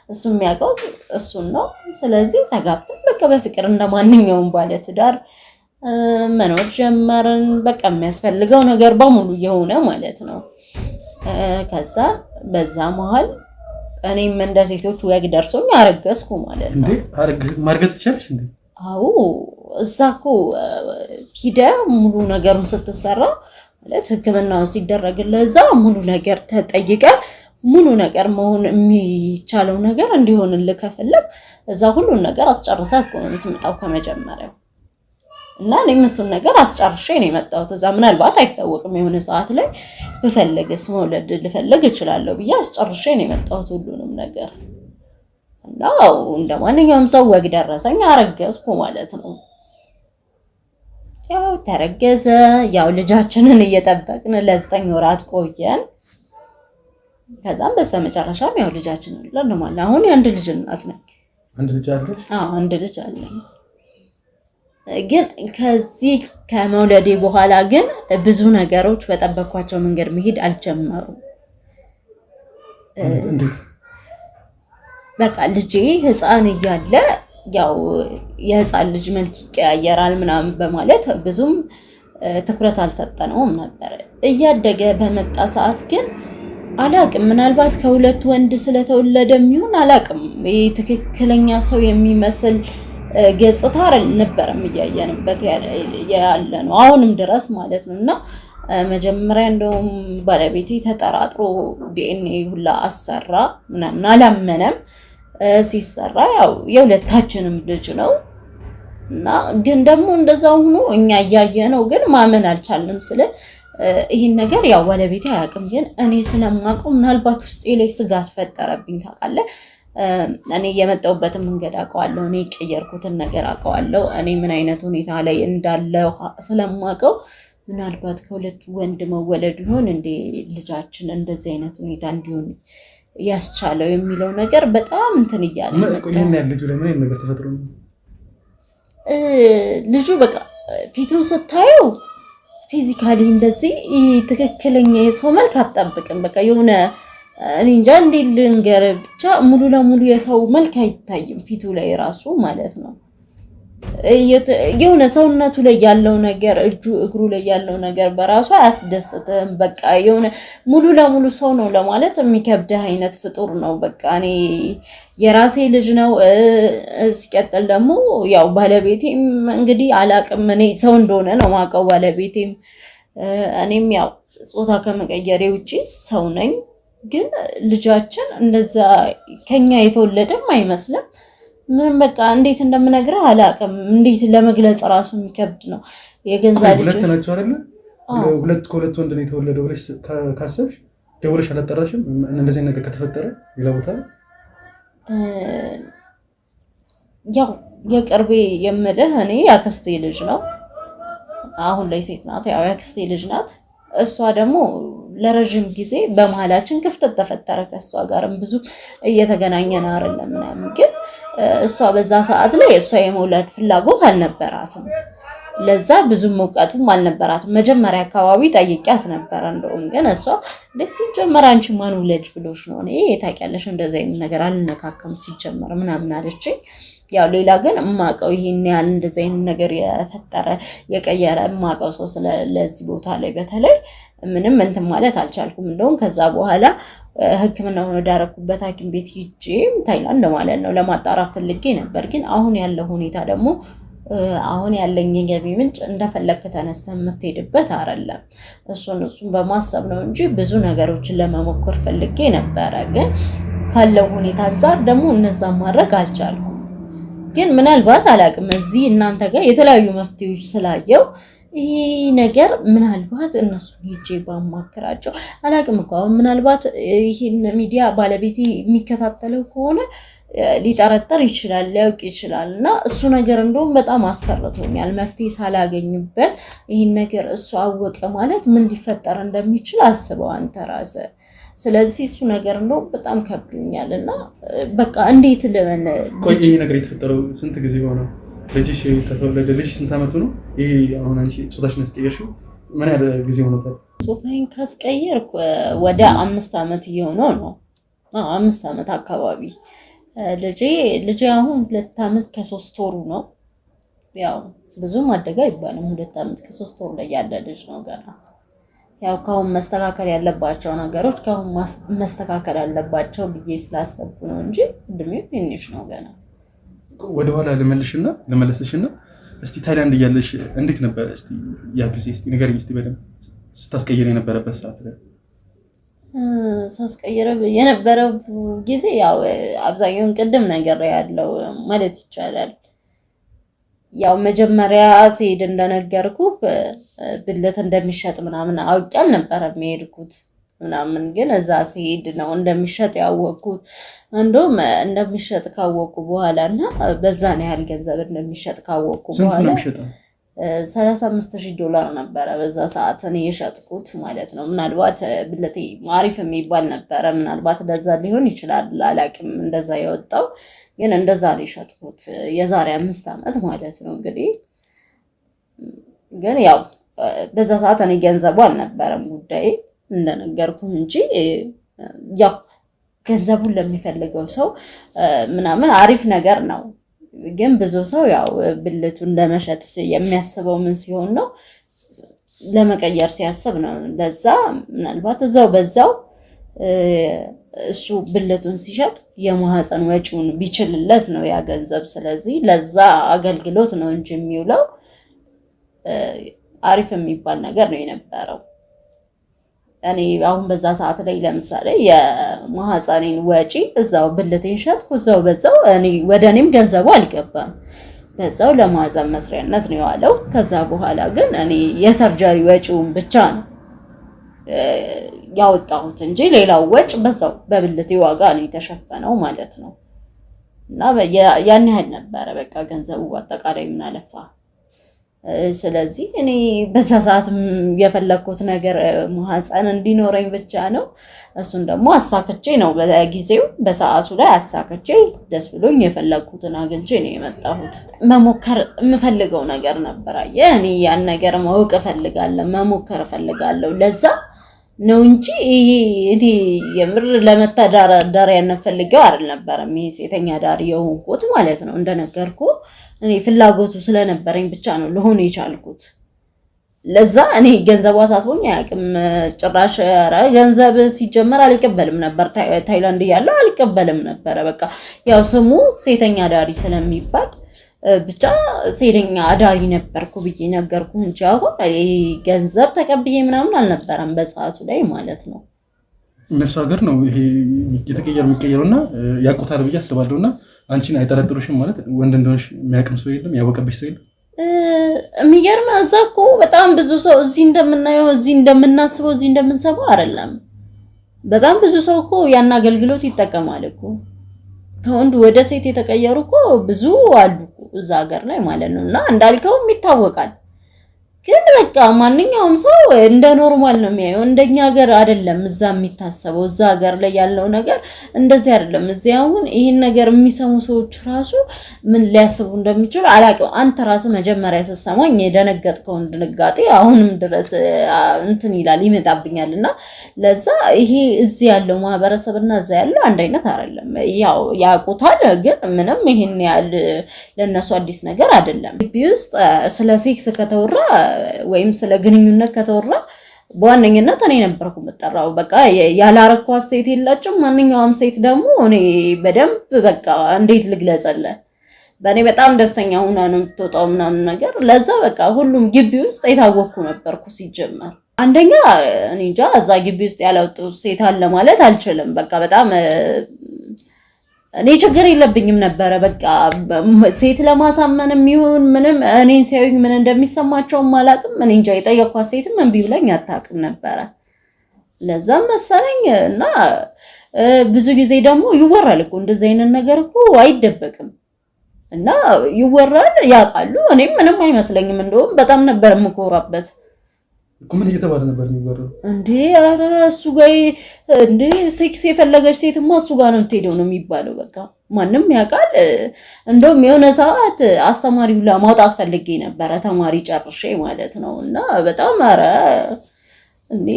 እሱ የሚያውቀው እሱን ነው። ስለዚህ ተጋብተን በቃ በፍቅር እንደማንኛውም ባለ ትዳር መኖር ጀመርን። በቃ የሚያስፈልገው ነገር በሙሉ የሆነ ማለት ነው። ከዛ በዛ መሀል እኔም እንደ ሴቶች ወግ ደርሶኝ አረገዝኩ ማለት ነው። ማርገዝ ትችላለሽ እንዴ? አዎ እዛ እኮ ሂደህ ሙሉ ነገሩን ስትሰራ ማለት ሕክምናው ሲደረግልህ እዛ ሙሉ ነገር ተጠይቀ ሙሉ ነገር መሆን የሚቻለው ነገር እንዲሆንልህ ከፈለግ እዛ ሁሉን ነገር አስጨርሰህ እኮ ነው የምትመጣው ከመጀመሪያው። እና እኔም እሱን ነገር አስጨርሼ ነው የመጣሁት እዛ። ምናልባት አይታወቅም የሆነ ሰዓት ላይ ብፈልግስ መውለድ ልፈልግ እችላለሁ ብዬ አስጨርሼ ነው የመጣሁት ሁሉንም ነገር። እና እንደማንኛውም ሰው ወግ ደረሰኝ አረገዝኩ ማለት ነው። ያው ተረገዘ። ያው ልጃችንን እየጠበቅን ለ9 ወራት ቆየን። ከዛም በስተመጨረሻም ያው ልጃችንን ለማለ አሁን የአንድ ልጅ እናት ነኝ። አንድ ልጅ አለሽ? አዎ አንድ ልጅ አለኝ። ግን ከዚህ ከመውለዴ በኋላ ግን ብዙ ነገሮች በጠበቅኳቸው መንገድ መሄድ አልጀመሩም። በቃ ልጄ ህፃን እያለ ያው የህፃን ልጅ መልክ ይቀያየራል ምናምን በማለት ብዙም ትኩረት አልሰጠነውም ነበር። እያደገ በመጣ ሰዓት ግን አላቅም ምናልባት ከሁለት ወንድ ስለተወለደ የሚሆን አላቅም ትክክለኛ ሰው የሚመስል ገጽታ አልነበረም እያየንበት ያለ ነው አሁንም ድረስ ማለት ነው። እና መጀመሪያ እንደውም ባለቤቴ ተጠራጥሮ ዲኤንኤ ሁላ አሰራ ምናምን አላመነም። ሲሰራ ያው የሁለታችንም ልጅ ነው እና ግን ደግሞ እንደዛው ሆኖ እኛ እያየነው ግን ማመን አልቻልንም። ይህን ነገር ያው ባለቤቴ አያውቅም፣ ግን እኔ ስለማውቀው ምናልባት ውስጤ ላይ ስጋት ፈጠረብኝ። ታውቃለህ እኔ የመጣሁበትን መንገድ አውቀዋለሁ፣ እኔ የቀየርኩትን ነገር አውቀዋለሁ። እኔ ምን አይነት ሁኔታ ላይ እንዳለው ስለማውቀው ምናልባት ከሁለት ወንድ መወለድ ይሆን እንደ ልጃችን እንደዚህ አይነት ሁኔታ እንዲሆን ያስቻለው የሚለው ነገር በጣም እንትን እያለ ልጁ በቃ ፊቱን ስታየው ፊዚካሊ እንደዚህ ትክክለኛ የሰው መልክ አትጠብቅም። በቃ የሆነ እኔ እንጃ እንዴት ልንገርህ፣ ብቻ ሙሉ ለሙሉ የሰው መልክ አይታይም ፊቱ ላይ ራሱ ማለት ነው። የሆነ ሰውነቱ ላይ ያለው ነገር እጁ እግሩ ላይ ያለው ነገር በራሱ አያስደስትም። በቃ የሆነ ሙሉ ለሙሉ ሰው ነው ለማለት የሚከብድህ አይነት ፍጡር ነው። በቃ እኔ የራሴ ልጅ ነው። ሲቀጥል ደግሞ ያው ባለቤቴም እንግዲህ አላቅም እኔ ሰው እንደሆነ ነው የማውቀው ባለቤቴም እኔም ያው ጾታ ከመቀየሬ ውጪ ሰው ነኝ። ግን ልጃችን እንደዛ ከኛ የተወለደም አይመስልም። ምን በቃ እንዴት እንደምነግርህ አላውቅም። እንዴት ለመግለጽ ራሱ የሚከብድ ነው። የገንዛ ልጅ ሁለት ናቸው አይደል? ሁለት ከሁለት ወንድ ነው የተወለደው ብለሽ ካሰብሽ ደውለሽ አላጠራሽም? እንደዚህ ነገር ከተፈጠረ ሌላ ቦታ ያው የቅርቤ የምልህ እኔ ያክስቴ ልጅ ነው። አሁን ላይ ሴት ናት፣ ያው ያክስቴ ልጅ ናት። እሷ ደግሞ ለረጅም ጊዜ በመሀላችን ክፍተት ተፈጠረ። ከእሷ ጋርም ብዙ እየተገናኘን አይደለም ምናምን። ግን እሷ በዛ ሰዓት ላይ እሷ የመውለድ ፍላጎት አልነበራትም። ለዛ ብዙም እውቀቱም አልነበራትም። መጀመሪያ አካባቢ ጠይቂያት ነበረ። እንደውም ግን እሷ ሲጀመር አንቺ ማን ውለጅ ብሎሽ ነው? እኔ ታውቂያለሽ እንደዚህ አይነት ነገር አልነካከም ሲጀመር ምናምን አለችኝ። ያው ሌላ ግን እማቀው ይሄን ያህል እንደዚህ አይነት ነገር የፈጠረ የቀየረ እማቀው ሰው ስለዚህ ቦታ ላይ በተለይ ምንም እንትን ማለት አልቻልኩም። እንደውም ከዛ በኋላ ሕክምናውን ወዳረኩበት ሐኪም ቤት ሂጄ ታይላንድ ማለት ነው ለማጣራት ፈልጌ ነበር። ግን አሁን ያለው ሁኔታ ደግሞ አሁን ያለኝ የገቢ ምንጭ እንደፈለክ ተነስተህ የምትሄድበት አይደለም። እሱን በማሰብ ነው እንጂ ብዙ ነገሮችን ለመሞከር ፈልጌ ነበረ። ግን ካለው ሁኔታ አንፃር ደግሞ እነዛ ማድረግ አልቻልኩም። ግን ምናልባት አላቅም እዚህ እናንተ ጋር የተለያዩ መፍትሄዎች ስላየው ይሄ ነገር ምናልባት እነሱን ሄጄ ባማክራቸው አላቅም እኮ ምናልባት ይሄን ሚዲያ ባለቤቴ የሚከታተለው ከሆነ ሊጠረጠር ይችላል ሊያውቅ ይችላል። እና እሱ ነገር እንደውም በጣም አስፈርቶኛል። መፍትሄ ሳላገኝበት ይሄን ነገር እሱ አወቀ ማለት ምን ሊፈጠር እንደሚችል አስበው አንተ ራስህ። ስለዚህ እሱ ነገር እንደውም በጣም ከብዶኛል። እና በቃ እንዴት ለምን ቆይ ይሄ ነገር የተፈጠረው ስንት ጊዜ ሆነ? ልጅሽ ከተወለደ ልጅ ስንት ዓመቱ ነው? ይሄ አሁን አንቺ ጾታሽን አስቀየርሽው ምን ያህል ጊዜ ሆኖታል? ጾታዬን ካስቀየርኩ ወደ 5 ዓመት እየሆነው ነው። 5 ዓመት አካባቢ ልጄ አሁን 2 ዓመት ከ3 ወሩ ነው። ያው ብዙም አደጋ አይባልም። 2 ዓመት ከ3 ወሩ ላይ ያለ ልጅ ነው ገና። ያው ካሁን መስተካከል ያለባቸው ነገሮች ካሁን መስተካከል አለባቸው ብዬ ስላሰብኩ ነው እንጂ እድሜው ትንሽ ነው ገና። ወደ ኋላ ልመለስሽና እስቲ ታይላንድ እያለሽ እንዴት ነበር? እስቲ ያ ጊዜ እስቲ ንገሪኝ እስቲ በደንብ ስታስቀይር የነበረበት ሰዓት ላይ። ሳስቀይር የነበረው ጊዜ ያው አብዛኛውን ቅድም ነገር ያለው ማለት ይቻላል። ያው መጀመሪያ ሲሄድ እንደነገርኩ ብልት እንደሚሸጥ ምናምን አውቄ አልነበረም የሄድኩት ምናምን። ግን እዛ ሲሄድ ነው እንደሚሸጥ ያወቅኩት። እንደውም እንደሚሸጥ ካወቅኩ በኋላ እና በዛን ያህል ገንዘብ እንደሚሸጥ ካወቅኩ በኋላ $35,000 ነበረ በዛ ሰዓት እኔ የሸጥኩት ማለት ነው። ምናልባት ብልቴ አሪፍ የሚባል ነበረ። ምናልባት ለዛ ሊሆን ይችላል አላውቅም እንደዛ የወጣው። ግን እንደዛ ነው የሸጥኩት የዛሬ 5 ዓመት ማለት ነው። እንግዲህ ግን ያው በዛ ሰዓት እኔ ገንዘቡ አልነበረም ጉዳይ እንደነገርኩ እንጂ ያው ገንዘቡን ለሚፈልገው ሰው ምናምን አሪፍ ነገር ነው። ግን ብዙ ሰው ያው ብልቱን ለመሸጥ የሚያስበው ምን ሲሆን ነው? ለመቀየር ሲያስብ ነው። ለዛ ምናልባት በዛው እሱ ብልቱን ሲሸጥ የማህፀን ወጪውን ቢችልለት ነው ያ ገንዘብ። ስለዚህ ለዛ አገልግሎት ነው እንጂ የሚውለው አሪፍ የሚባል ነገር ነው የነበረው። እኔ አሁን በዛ ሰዓት ላይ ለምሳሌ የማህፀኔን ወጪ እዛው ብልቴን ሸጥኩ፣ በዛው ወደ እኔም ገንዘቡ አልገባም። በዛው ለማህፀን መስሪያነት ነው የዋለው። ከዛ በኋላ ግን እኔ የሰርጀሪ ወጪውን ብቻ ነው ያወጣሁት እንጂ ሌላው ወጭ በዛው በብልቴ ዋጋ ነው የተሸፈነው ማለት ነው። እና ያን ያህል ነበረ በቃ ገንዘቡ አጠቃላይ ምን አለፋ። ስለዚህ እኔ በዛ ሰዓት የፈለኩት ነገር ማህፀን እንዲኖረኝ ብቻ ነው። እሱን ደግሞ አሳክቼ ነው በጊዜው በሰዓቱ ላይ አሳክቼ ደስ ብሎኝ የፈለኩትን አግኝቼ ነው የመጣሁት። መሞከር የምፈልገው ነገር ነበር። እኔ ያን ነገር ማወቅ እፈልጋለሁ፣ መሞከር እፈልጋለሁ። ለዛ ነው እንጂ እኔ የምር ለመተዳደሪያነት ፈልጌው አልነበረም ይሄ ሴተኛ ዳሪ የሆንኩት ማለት ነው። እንደነገርኩ እኔ ፍላጎቱ ስለነበረኝ ብቻ ነው ለሆነ የቻልኩት። ለዛ እኔ ገንዘቡ አሳስቦኝ አያውቅም ጭራሽ። ገንዘብ ሲጀመር አልቀበልም ነበር። ታይላንድ ያለው አልቀበልም ነበር። በቃ ያው ስሙ ሴተኛ ዳሪ ስለሚባል ብቻ ሴተኛ አዳሪ ነበርኩ ብዬ ነገርኩ እንጂ አሁን ገንዘብ ተቀብዬ ምናምን አልነበረም በሰዓቱ ላይ ማለት ነው። እነሱ ሀገር ነው ይሄ የሚቀየሩና ያውቁታል ብዬ አስባለሁና አንቺን አይጠረጥሩሽም ማለት ወንድ እንደሆነሽ የሚያውቅም ሰው የለም፣ ያወቀብሽ ሰው የለም። የሚገርም እዛ እኮ በጣም ብዙ ሰው እዚህ እንደምናየው እዚህ እንደምናስበው እዚህ እንደምንሰማው አይደለም። በጣም ብዙ ሰው እኮ ያን አገልግሎት ይጠቀማል እኮ። ከወንድ ወደ ሴት የተቀየሩ እኮ ብዙ አሉ እዛ ሀገር ላይ ማለት ነው። እና እንዳልከውም ይታወቃል። ግን በቃ ማንኛውም ሰው እንደ ኖርማል ነው የሚያየው። እንደኛ ሀገር አይደለም እዛ የሚታሰበው። እዛ ሀገር ላይ ያለው ነገር እንደዚህ አይደለም። እዚህ አሁን ይሄን ነገር የሚሰሙ ሰዎች ራሱ ምን ሊያስቡ እንደሚችሉ አላውቅም። አንተ ራሱ መጀመሪያ ስትሰማኝ የደነገጥከውን ድንጋጤ አሁንም ድረስ እንትን ይላል ይመጣብኛል። እና ለዛ ይሄ እዚህ ያለው ማህበረሰብና እዛ ያለው አንድ አይነት አይደለም። ያው ያውቁታል፣ ግን ምንም ይሄን ያህል ለነሱ አዲስ ነገር አይደለም። ግቢ ውስጥ ስለ ሴክስ ከተወራ ወይም ስለ ግንኙነት ከተወራ በዋነኝነት እኔ ነበርኩ የምጠራው። በቃ ያላረኳት ሴት የላችም። ማንኛውም ሴት ደግሞ እኔ በደንብ በቃ እንዴት ልግለጽልህ፣ በእኔ በጣም ደስተኛ ሆና ነው የምትወጣው ምናምን ነገር። ለዛ በቃ ሁሉም ግቢ ውስጥ የታወቅኩ ነበርኩ ሲጀመር። አንደኛ እኔ እንጃ እዛ ግቢ ውስጥ ያላወጡ ሴት አለ ማለት አልችልም። በቃ በጣም እኔ ችግር የለብኝም ነበረ። በቃ ሴት ለማሳመንም ይሁን ምንም እኔን ሲያዩኝ ምን እንደሚሰማቸው አላውቅም። እኔ እንጃ የጠየኳት ሴትም እምቢ ብላኝ አታውቅም ነበረ። ለዛም መሰለኝ። እና ብዙ ጊዜ ደግሞ ይወራል እኮ እንደዚህ አይነት ነገር እኮ አይደበቅም። እና ይወራል፣ ያውቃሉ። እኔም ምንም አይመስለኝም። እንደውም በጣም ነበር የምኮራበት። ምን እየተባለ ነበር የሚወራው እንዴ? ኧረ እሱ ጋር እንዴ ሴክስ የፈለገች ሴትማ እሱ ጋር ነው የምትሄደው ነው የሚባለው። በቃ ማንም ያውቃል። እንደውም የሆነ ሰዓት አስተማሪው ለማውጣት ፈልጌ ነበረ ተማሪ ጨርሼ ማለት ነው። እና በጣም ኧረ እንዴ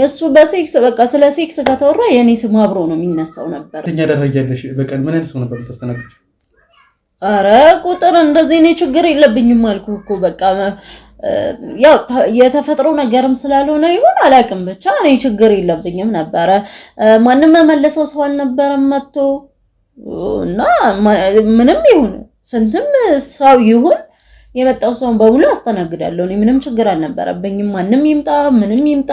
እሱ በሴክስ በቃ ስለ ሴክስ ከተወራ የኔ ስም አብሮ ነው የሚነሳው ነበር። እኛ ደረጃለሽ በቀን ምን አይነት ሰው ነበር ተስተናግጅ? ኧረ ቁጥር እንደዚህ እኔ ችግር የለብኝም አልኩ እኮ በቃ ያው የተፈጥሮ ነገርም ስላልሆነ ይሁን አላውቅም፣ ብቻ እኔ ችግር የለብኝም ነበረ። ማንም መመለሰው ሰው አልነበረም መጥቶ እና ምንም ይሁን ስንትም ሰው ይሁን የመጣው ሰው በሙሉ አስተናግዳለሁ። እኔ ምንም ችግር አልነበረብኝም። ማንም ይምጣ ምንም ይምጣ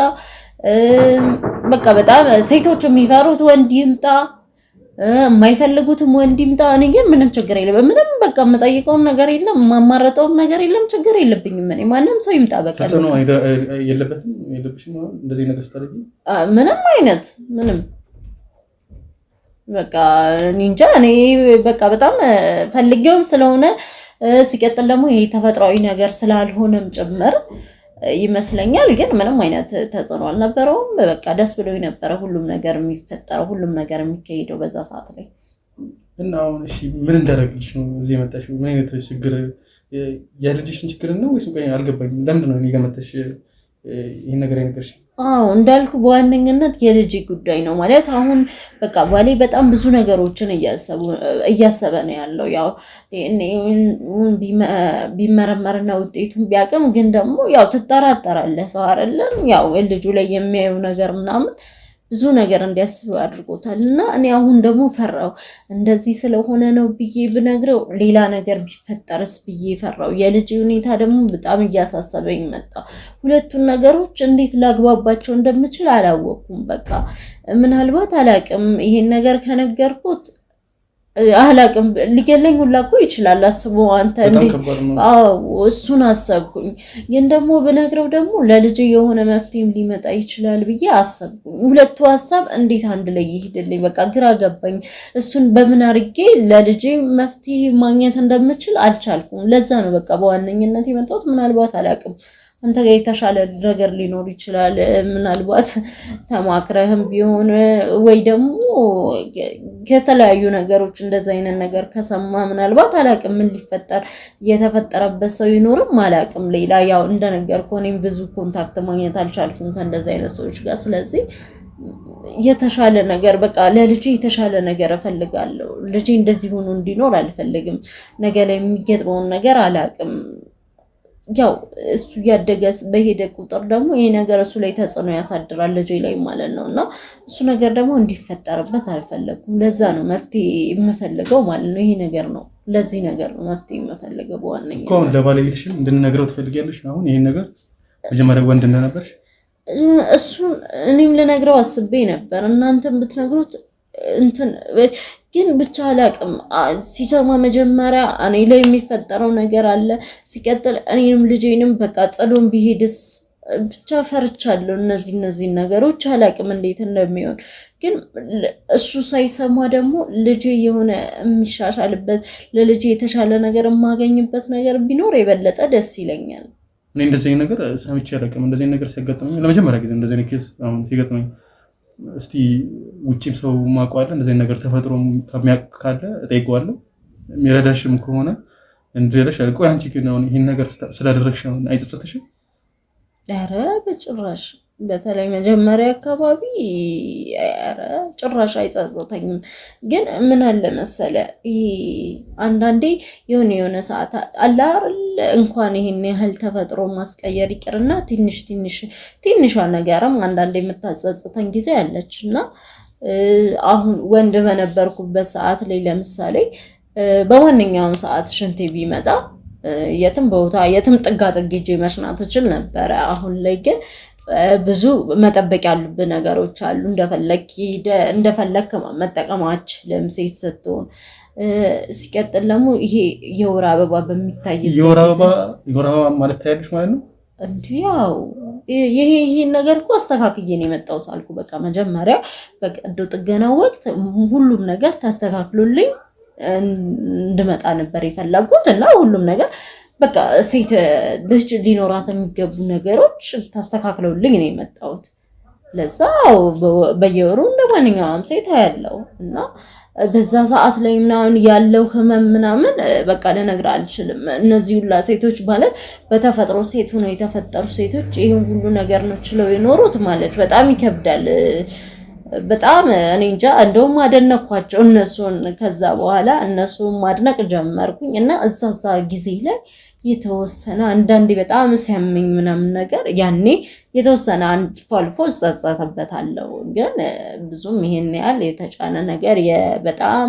በቃ በጣም ሴቶች የሚፈሩት ወንድ ይምጣ የማይፈልጉትም ወንድ ይምጣ፣ እኔ ግን ምንም ችግር የለም። ምንም በቃ የምጠይቀውም ነገር የለም፣ የማማረጠውም ነገር የለም። ችግር የለብኝም። እኔ ማንም ሰው ይምጣ በቃ ተጽዕኖ የለበትም የለብሽም እንደዚህ ነገር ስታደርጊ ምንም አይነት ምንም በቃ እኔ እንጃ። እኔ በቃ በጣም ፈልጌውም ስለሆነ ሲቀጥል ደግሞ ይሄ ተፈጥሯዊ ነገር ስላልሆነም ጭምር ይመስለኛል። ግን ምንም አይነት ተጽዕኖ አልነበረውም። በቃ ደስ ብሎኝ ነበረ ሁሉም ነገር የሚፈጠረው ሁሉም ነገር የሚካሄደው በዛ ሰዓት ላይ። እና አሁን እሺ ምን እንዳደረግልሽ ነው እዚህ የመጣሽው? ምን አይነት ችግር የልጅሽን ችግር ነው ወይስ አልገባኝም። ለምንድን ነው እኔ ጋር መጣሽ ይሄን ነገር አይነገርሽ? እንዳልኩ በዋነኝነት የልጅ ጉዳይ ነው ማለት አሁን በቃ ባሌ በጣም ብዙ ነገሮችን እያሰበ ነው ያለው። ያው ቢመረመርና ውጤቱን ቢያቅም ግን ደግሞ ያው ትጠራጠራለህ ሰው አይደለም። ያው ልጁ ላይ የሚያየው ነገር ምናምን ብዙ ነገር እንዲያስብ አድርጎታል። እና እኔ አሁን ደግሞ ፈራው እንደዚህ ስለሆነ ነው ብዬ ብነግረው ሌላ ነገር ቢፈጠርስ ብዬ ፈራው። የልጅ ሁኔታ ደግሞ በጣም እያሳሰበኝ መጣ። ሁለቱን ነገሮች እንዴት ላግባባቸው እንደምችል አላወኩም። በቃ ምናልባት አላቅም ይሄን ነገር ከነገርኩት አላቅም ሊገለኝ ሁላ እኮ ይችላል። አስቦ አንተ እንዴ? እሱን አሰብኩኝ። ግን ደግሞ ብነግረው ደግሞ ለልጅ የሆነ መፍትሄም ሊመጣ ይችላል ብዬ አሰብኩኝ። ሁለቱ ሀሳብ እንዴት አንድ ላይ ይሄድልኝ? በቃ ግራ ገባኝ። እሱን በምን አድርጌ ለልጅ መፍትሄ ማግኘት እንደምችል አልቻልኩም። ለዛ ነው በቃ በዋነኝነት የመጣሁት። ምናልባት አላቅም አንተ ጋር የተሻለ ነገር ሊኖር ይችላል። ምናልባት ተማክረህም ቢሆን ወይ ደግሞ ከተለያዩ ነገሮች እንደዛ አይነት ነገር ከሰማ ምናልባት አላቅም ምን ሊፈጠር የተፈጠረበት ሰው ይኖርም አላቅም። ሌላ ያው እንደነገርኩህ እኔም ብዙ ኮንታክት ማግኘት አልቻልኩም ከእንደዛ አይነት ሰዎች ጋር። ስለዚህ የተሻለ ነገር በቃ ለልጄ የተሻለ ነገር እፈልጋለሁ። ልጄ እንደዚህ ሆኖ እንዲኖር አልፈልግም። ነገ ላይ የሚገጥመውን ነገር አላቅም። ያው እሱ ያደገ በሄደ ቁጥር ደግሞ ይሄ ነገር እሱ ላይ ተጽዕኖ ያሳድራል ልጄ ላይ ማለት ነው። እና እሱ ነገር ደግሞ እንዲፈጠርበት አልፈለኩም። ለዛ ነው መፍትሄ የምፈልገው ማለት ነው። ይሄ ነገር ነው ለዚህ ነገር ነው መፍትሄ የምፈልገው በዋነኛነት። እኮ ለባለቤትሽም እንድንነግረው ትፈልጊያለሽ? አሁን ይሄን ነገር መጀመሪያ ወንድ እንደነበርሽ እሱን እኔም ልነግረው አስቤ ነበር። እናንተም ብትነግሩት እንትን ግን ብቻ አላቅም። ሲሰማ መጀመሪያ እኔ ላይ የሚፈጠረው ነገር አለ። ሲቀጥል እኔንም ልጄንም በቃ ጥሎን ቢሄድስ ብቻ ፈርቻለሁ። እነዚህ ነገሮች አላቅም እንዴት እንደሚሆን ግን እሱ ሳይሰማ ደግሞ ልጄ የሆነ የሚሻሻልበት ለልጄ የተሻለ ነገር የማገኝበት ነገር ቢኖር የበለጠ ደስ ይለኛል። እኔ እንደዚህ ነገር ሰምቼ አላውቅም። እንደዚህ ነገር ሲያጋጥመኝ ለመጀመሪያ ጊዜ እንደዚህ ኬስ አሁን ሲገጥመኝ እስቲ ውጪም ሰው ማቋለ እንደዚህ ነገር ተፈጥሮ ከሚያውቅ ካለ እጠይቀዋለሁ። የሚረዳሽም ከሆነ እንድረሽ ቆይ አንቺ ግን አሁን ይሄን ነገር ስላደረግሽ ነው አይጸጽትሽም? ኧረ በጭራሽ በተለይ መጀመሪያ አካባቢ ኧረ ጭራሽ አይጸጽተኝም። ግን ምን አለ መሰለ ይሄ አንዳንዴ የሆነ ሰዓት አለ አይደል እንኳን ይሄን ያህል ተፈጥሮ ማስቀየር ይቅርና ትንሿ ነገርም አንዳንዴ የምታጸጽተኝ ጊዜ አለችና አሁን ወንድ በነበርኩበት ሰዓት ላይ ለምሳሌ በማንኛውም ሰዓት ሽንቴ ቢመጣ የትም ቦታ የትም ጥጋ ጥግ መሽናት እችል ነበረ። አሁን ላይ ግን ብዙ መጠበቅ ያሉብን ነገሮች አሉ። እንደፈለክ መጠቀማችልም ሴት ስትሆን ሲቀጥል ደግሞ ይሄ የወር አበባ በሚታይበት የወር አበባ ማለት ታያለሽ ማለት ነው። እንዲያው ይሄ ነገር እኮ አስተካክዬ ነው የመጣሁት አልኩ። በቃ መጀመሪያ በቀዶ ጥገና ወቅት ሁሉም ነገር ተስተካክሎልኝ እንድመጣ ነበር የፈለጉት እና ሁሉም ነገር በቃ ሴት ልጅ ሊኖራት የሚገቡ ነገሮች ተስተካክለውልኝ ነው የመጣሁት። ለዛው በየወሩ እንደማንኛውም ሴት ያለው እና በዛ ሰዓት ላይ ምናምን ያለው ህመም ምናምን በቃ ልነግር አልችልም። እነዚህ ሁላ ሴቶች ማለት በተፈጥሮ ሴት ሆነው የተፈጠሩ ሴቶች ይሄን ሁሉ ነገር ነው ችለው የኖሩት ማለት በጣም ይከብዳል። በጣም እኔ እንጃ እንደውም አደነኳቸው እነሱን። ከዛ በኋላ እነሱን ማድነቅ ጀመርኩኝ እና እዛዛ ጊዜ ላይ የተወሰነ አንዳንዴ በጣም ሲያመኝ ምናምን ነገር ያኔ የተወሰነ አልፎ ጸጸትበታለሁ። ግን ብዙም ይሄን ያህል የተጫነ ነገር በጣም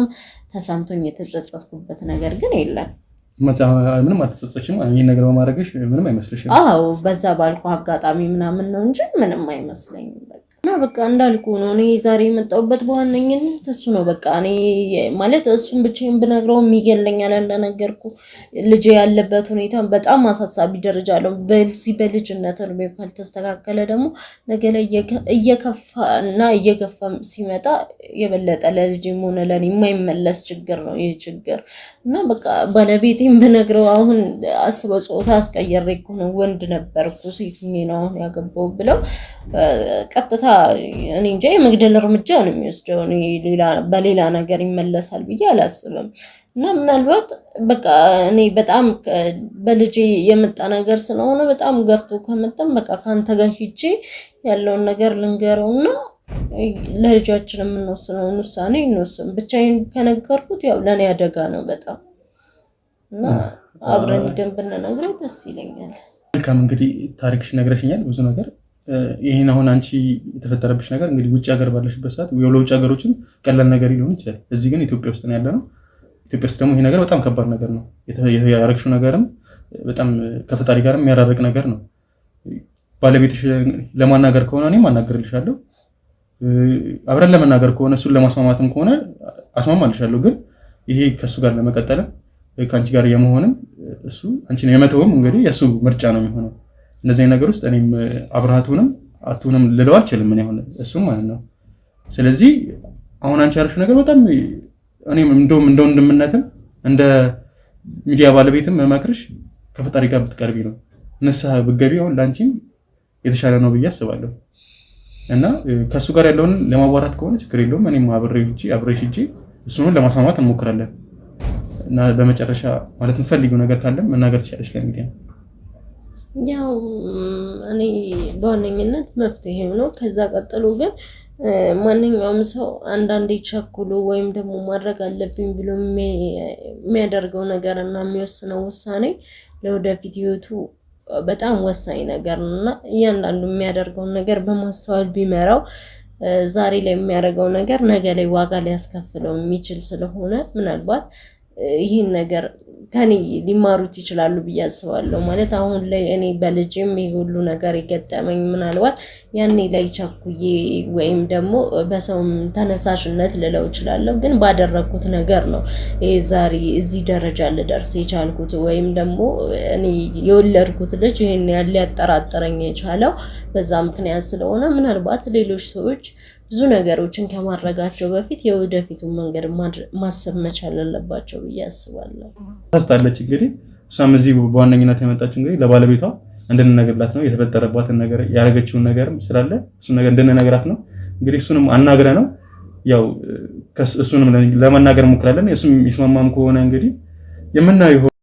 ተሰምቶኝ የተጸጸትኩበት ነገር ግን የለም። ምንም አልተጸጸችም? ይሄን ነገር በማድረግሽ ምንም አይመስልሽም? አዎ በዛ ባልኩ አጋጣሚ ምናምን ነው እንጂ ምንም አይመስለኝም። እና በቃ እንዳልኩ ነው እኔ ዛሬ የመጣሁበት በዋነኝነት እሱ ነው። በቃ እኔ ማለት እሱን ብቻዬን ብነግረው የሚገለኛል። እንደነገርኩ ልጅ ያለበት ሁኔታ በጣም አሳሳቢ ደረጃ አለው። በዚህ በልጅነት እድሜው ካልተስተካከለ ደግሞ ነገ ላይ እየከፋና እየገፋ ሲመጣ የበለጠ ለልጅም ሆነ ለኔ የማይመለስ ችግር ነው ይህ ችግር። እና በቃ ባለቤቴም ብነግረው አሁን አስበው ጾታ አስቀየሬ እኮ ነው ወንድ ነበርኩ ሴት ነው አሁን ያገባው ብለው ቀጥታ እኔ እንጃ የመግደል እርምጃ ነው የሚወስደው። በሌላ ነገር ይመለሳል ብዬ አላስብም። እና ምናልባት በቃ እኔ በጣም በልጄ የመጣ ነገር ስለሆነ በጣም ገፍቶ ከመጣም በቃ ካንተ ጋር ሂጄ ያለውን ነገር ልንገረውና ለልጃችን የምንወስነውን ውሳኔ እንወስን። ብቻዬን ከነገርኩት ያው ለኔ አደጋ ነው በጣም እና አብረን ሄደን ብንነግረው ደስ ይለኛል። መልካም እንግዲህ ታሪክሽ ነግረሽኛል ብዙ ነገር። ይሄን አሁን አንቺ የተፈጠረብሽ ነገር እንግዲህ ውጭ ሀገር ባለሽበት ሰዓት የውጭ ሀገሮችን ቀላል ነገር ሊሆን ይችላል። እዚህ ግን ኢትዮጵያ ውስጥ ነው ያለነው። ኢትዮጵያ ውስጥ ደግሞ ይሄ ነገር በጣም ከባድ ነገር ነው። ያረግሽው ነገርም በጣም ከፈጣሪ ጋር የሚያራርቅ ነገር ነው። ባለቤትሽ ለማናገር ከሆነ እኔም አናገርልሻለሁ። አብረን ለመናገር ከሆነ እሱን ለማስማማትም ከሆነ አስማማልሻለሁ። ግን ይሄ ከሱ ጋር ለመቀጠልም ከአንቺ ጋር የመሆንም እሱ አንቺን የመተውም እንግዲህ የእሱ ምርጫ ነው የሚሆነው። እንደዚህ ነገር ውስጥ እኔም አብራቱንም አቱንም ልለው አልችልም ምን ያሆነ እሱም ማለት ነው። ስለዚህ አሁን አንቺ ያልሽው ነገር በጣም እኔም እንደውም እንደ ወንድምነትም እንደ ሚዲያ ባለቤትም መመክርሽ ከፈጣሪ ጋር ብትቀርቢ ነው። ንስሐ ብትገቢ አሁን ላንቺም የተሻለ ነው ብዬ አስባለሁ። እና ከሱ ጋር ያለውን ለማዋራት ከሆነ ችግር የለውም። እኔም አብሬሽ ሂጄ እሱን ለማስማማት እንሞክራለን። እና በመጨረሻ ማለት የምትፈልጊው ነገር ካለም መናገር ትችላለሽ ለሚዲያ። ያው እኔ በዋነኝነት መፍትሄው ነው። ከዛ ቀጥሎ ግን ማንኛውም ሰው አንዳንዴ ቸኩሎ ወይም ደግሞ ማድረግ አለብኝ ብሎ የሚያደርገው ነገር እና የሚወስነው ውሳኔ ለወደፊት ህይወቱ በጣም ወሳኝ ነገር ነው እና እያንዳንዱ የሚያደርገውን ነገር በማስተዋል ቢመራው ዛሬ ላይ የሚያደርገው ነገር ነገ ላይ ዋጋ ሊያስከፍለው የሚችል ስለሆነ ምናልባት ይህን ነገር ከኔ ሊማሩት ይችላሉ ብዬ አስባለሁ። ማለት አሁን ላይ እኔ በልጅም ይሄ ሁሉ ነገር የገጠመኝ ምናልባት ያኔ ላይ ቸኩዬ ወይም ደግሞ በሰውም ተነሳሽነት ልለው እችላለሁ፣ ግን ባደረኩት ነገር ነው ዛሬ እዚህ ደረጃ ልደርስ የቻልኩት ወይም ደግሞ እኔ የወለድኩት ልጅ ይሄን ያህል ሊያጠራጥረኝ የቻለው በዛ ምክንያት ስለሆነ ምናልባት ሌሎች ሰዎች ብዙ ነገሮችን ከማድረጋቸው በፊት የወደፊቱን መንገድ ማሰብ መቻል አለባቸው ብዬ አስባለሁ። ታስታለች እንግዲህ እሷም እዚህ በዋነኝነት የመጣችው እንግዲህ ለባለቤቷ እንድንነግርላት ነው። የተፈጠረባትን ነገር ያደረገችውን ነገርም ስላለ እሱን ነገር እንድንነግራት ነው። እንግዲህ እሱንም አናግረ ነው ያው እሱንም ለመናገር እንሞክራለን። እሱም ይስማማም ከሆነ እንግዲህ የምናየው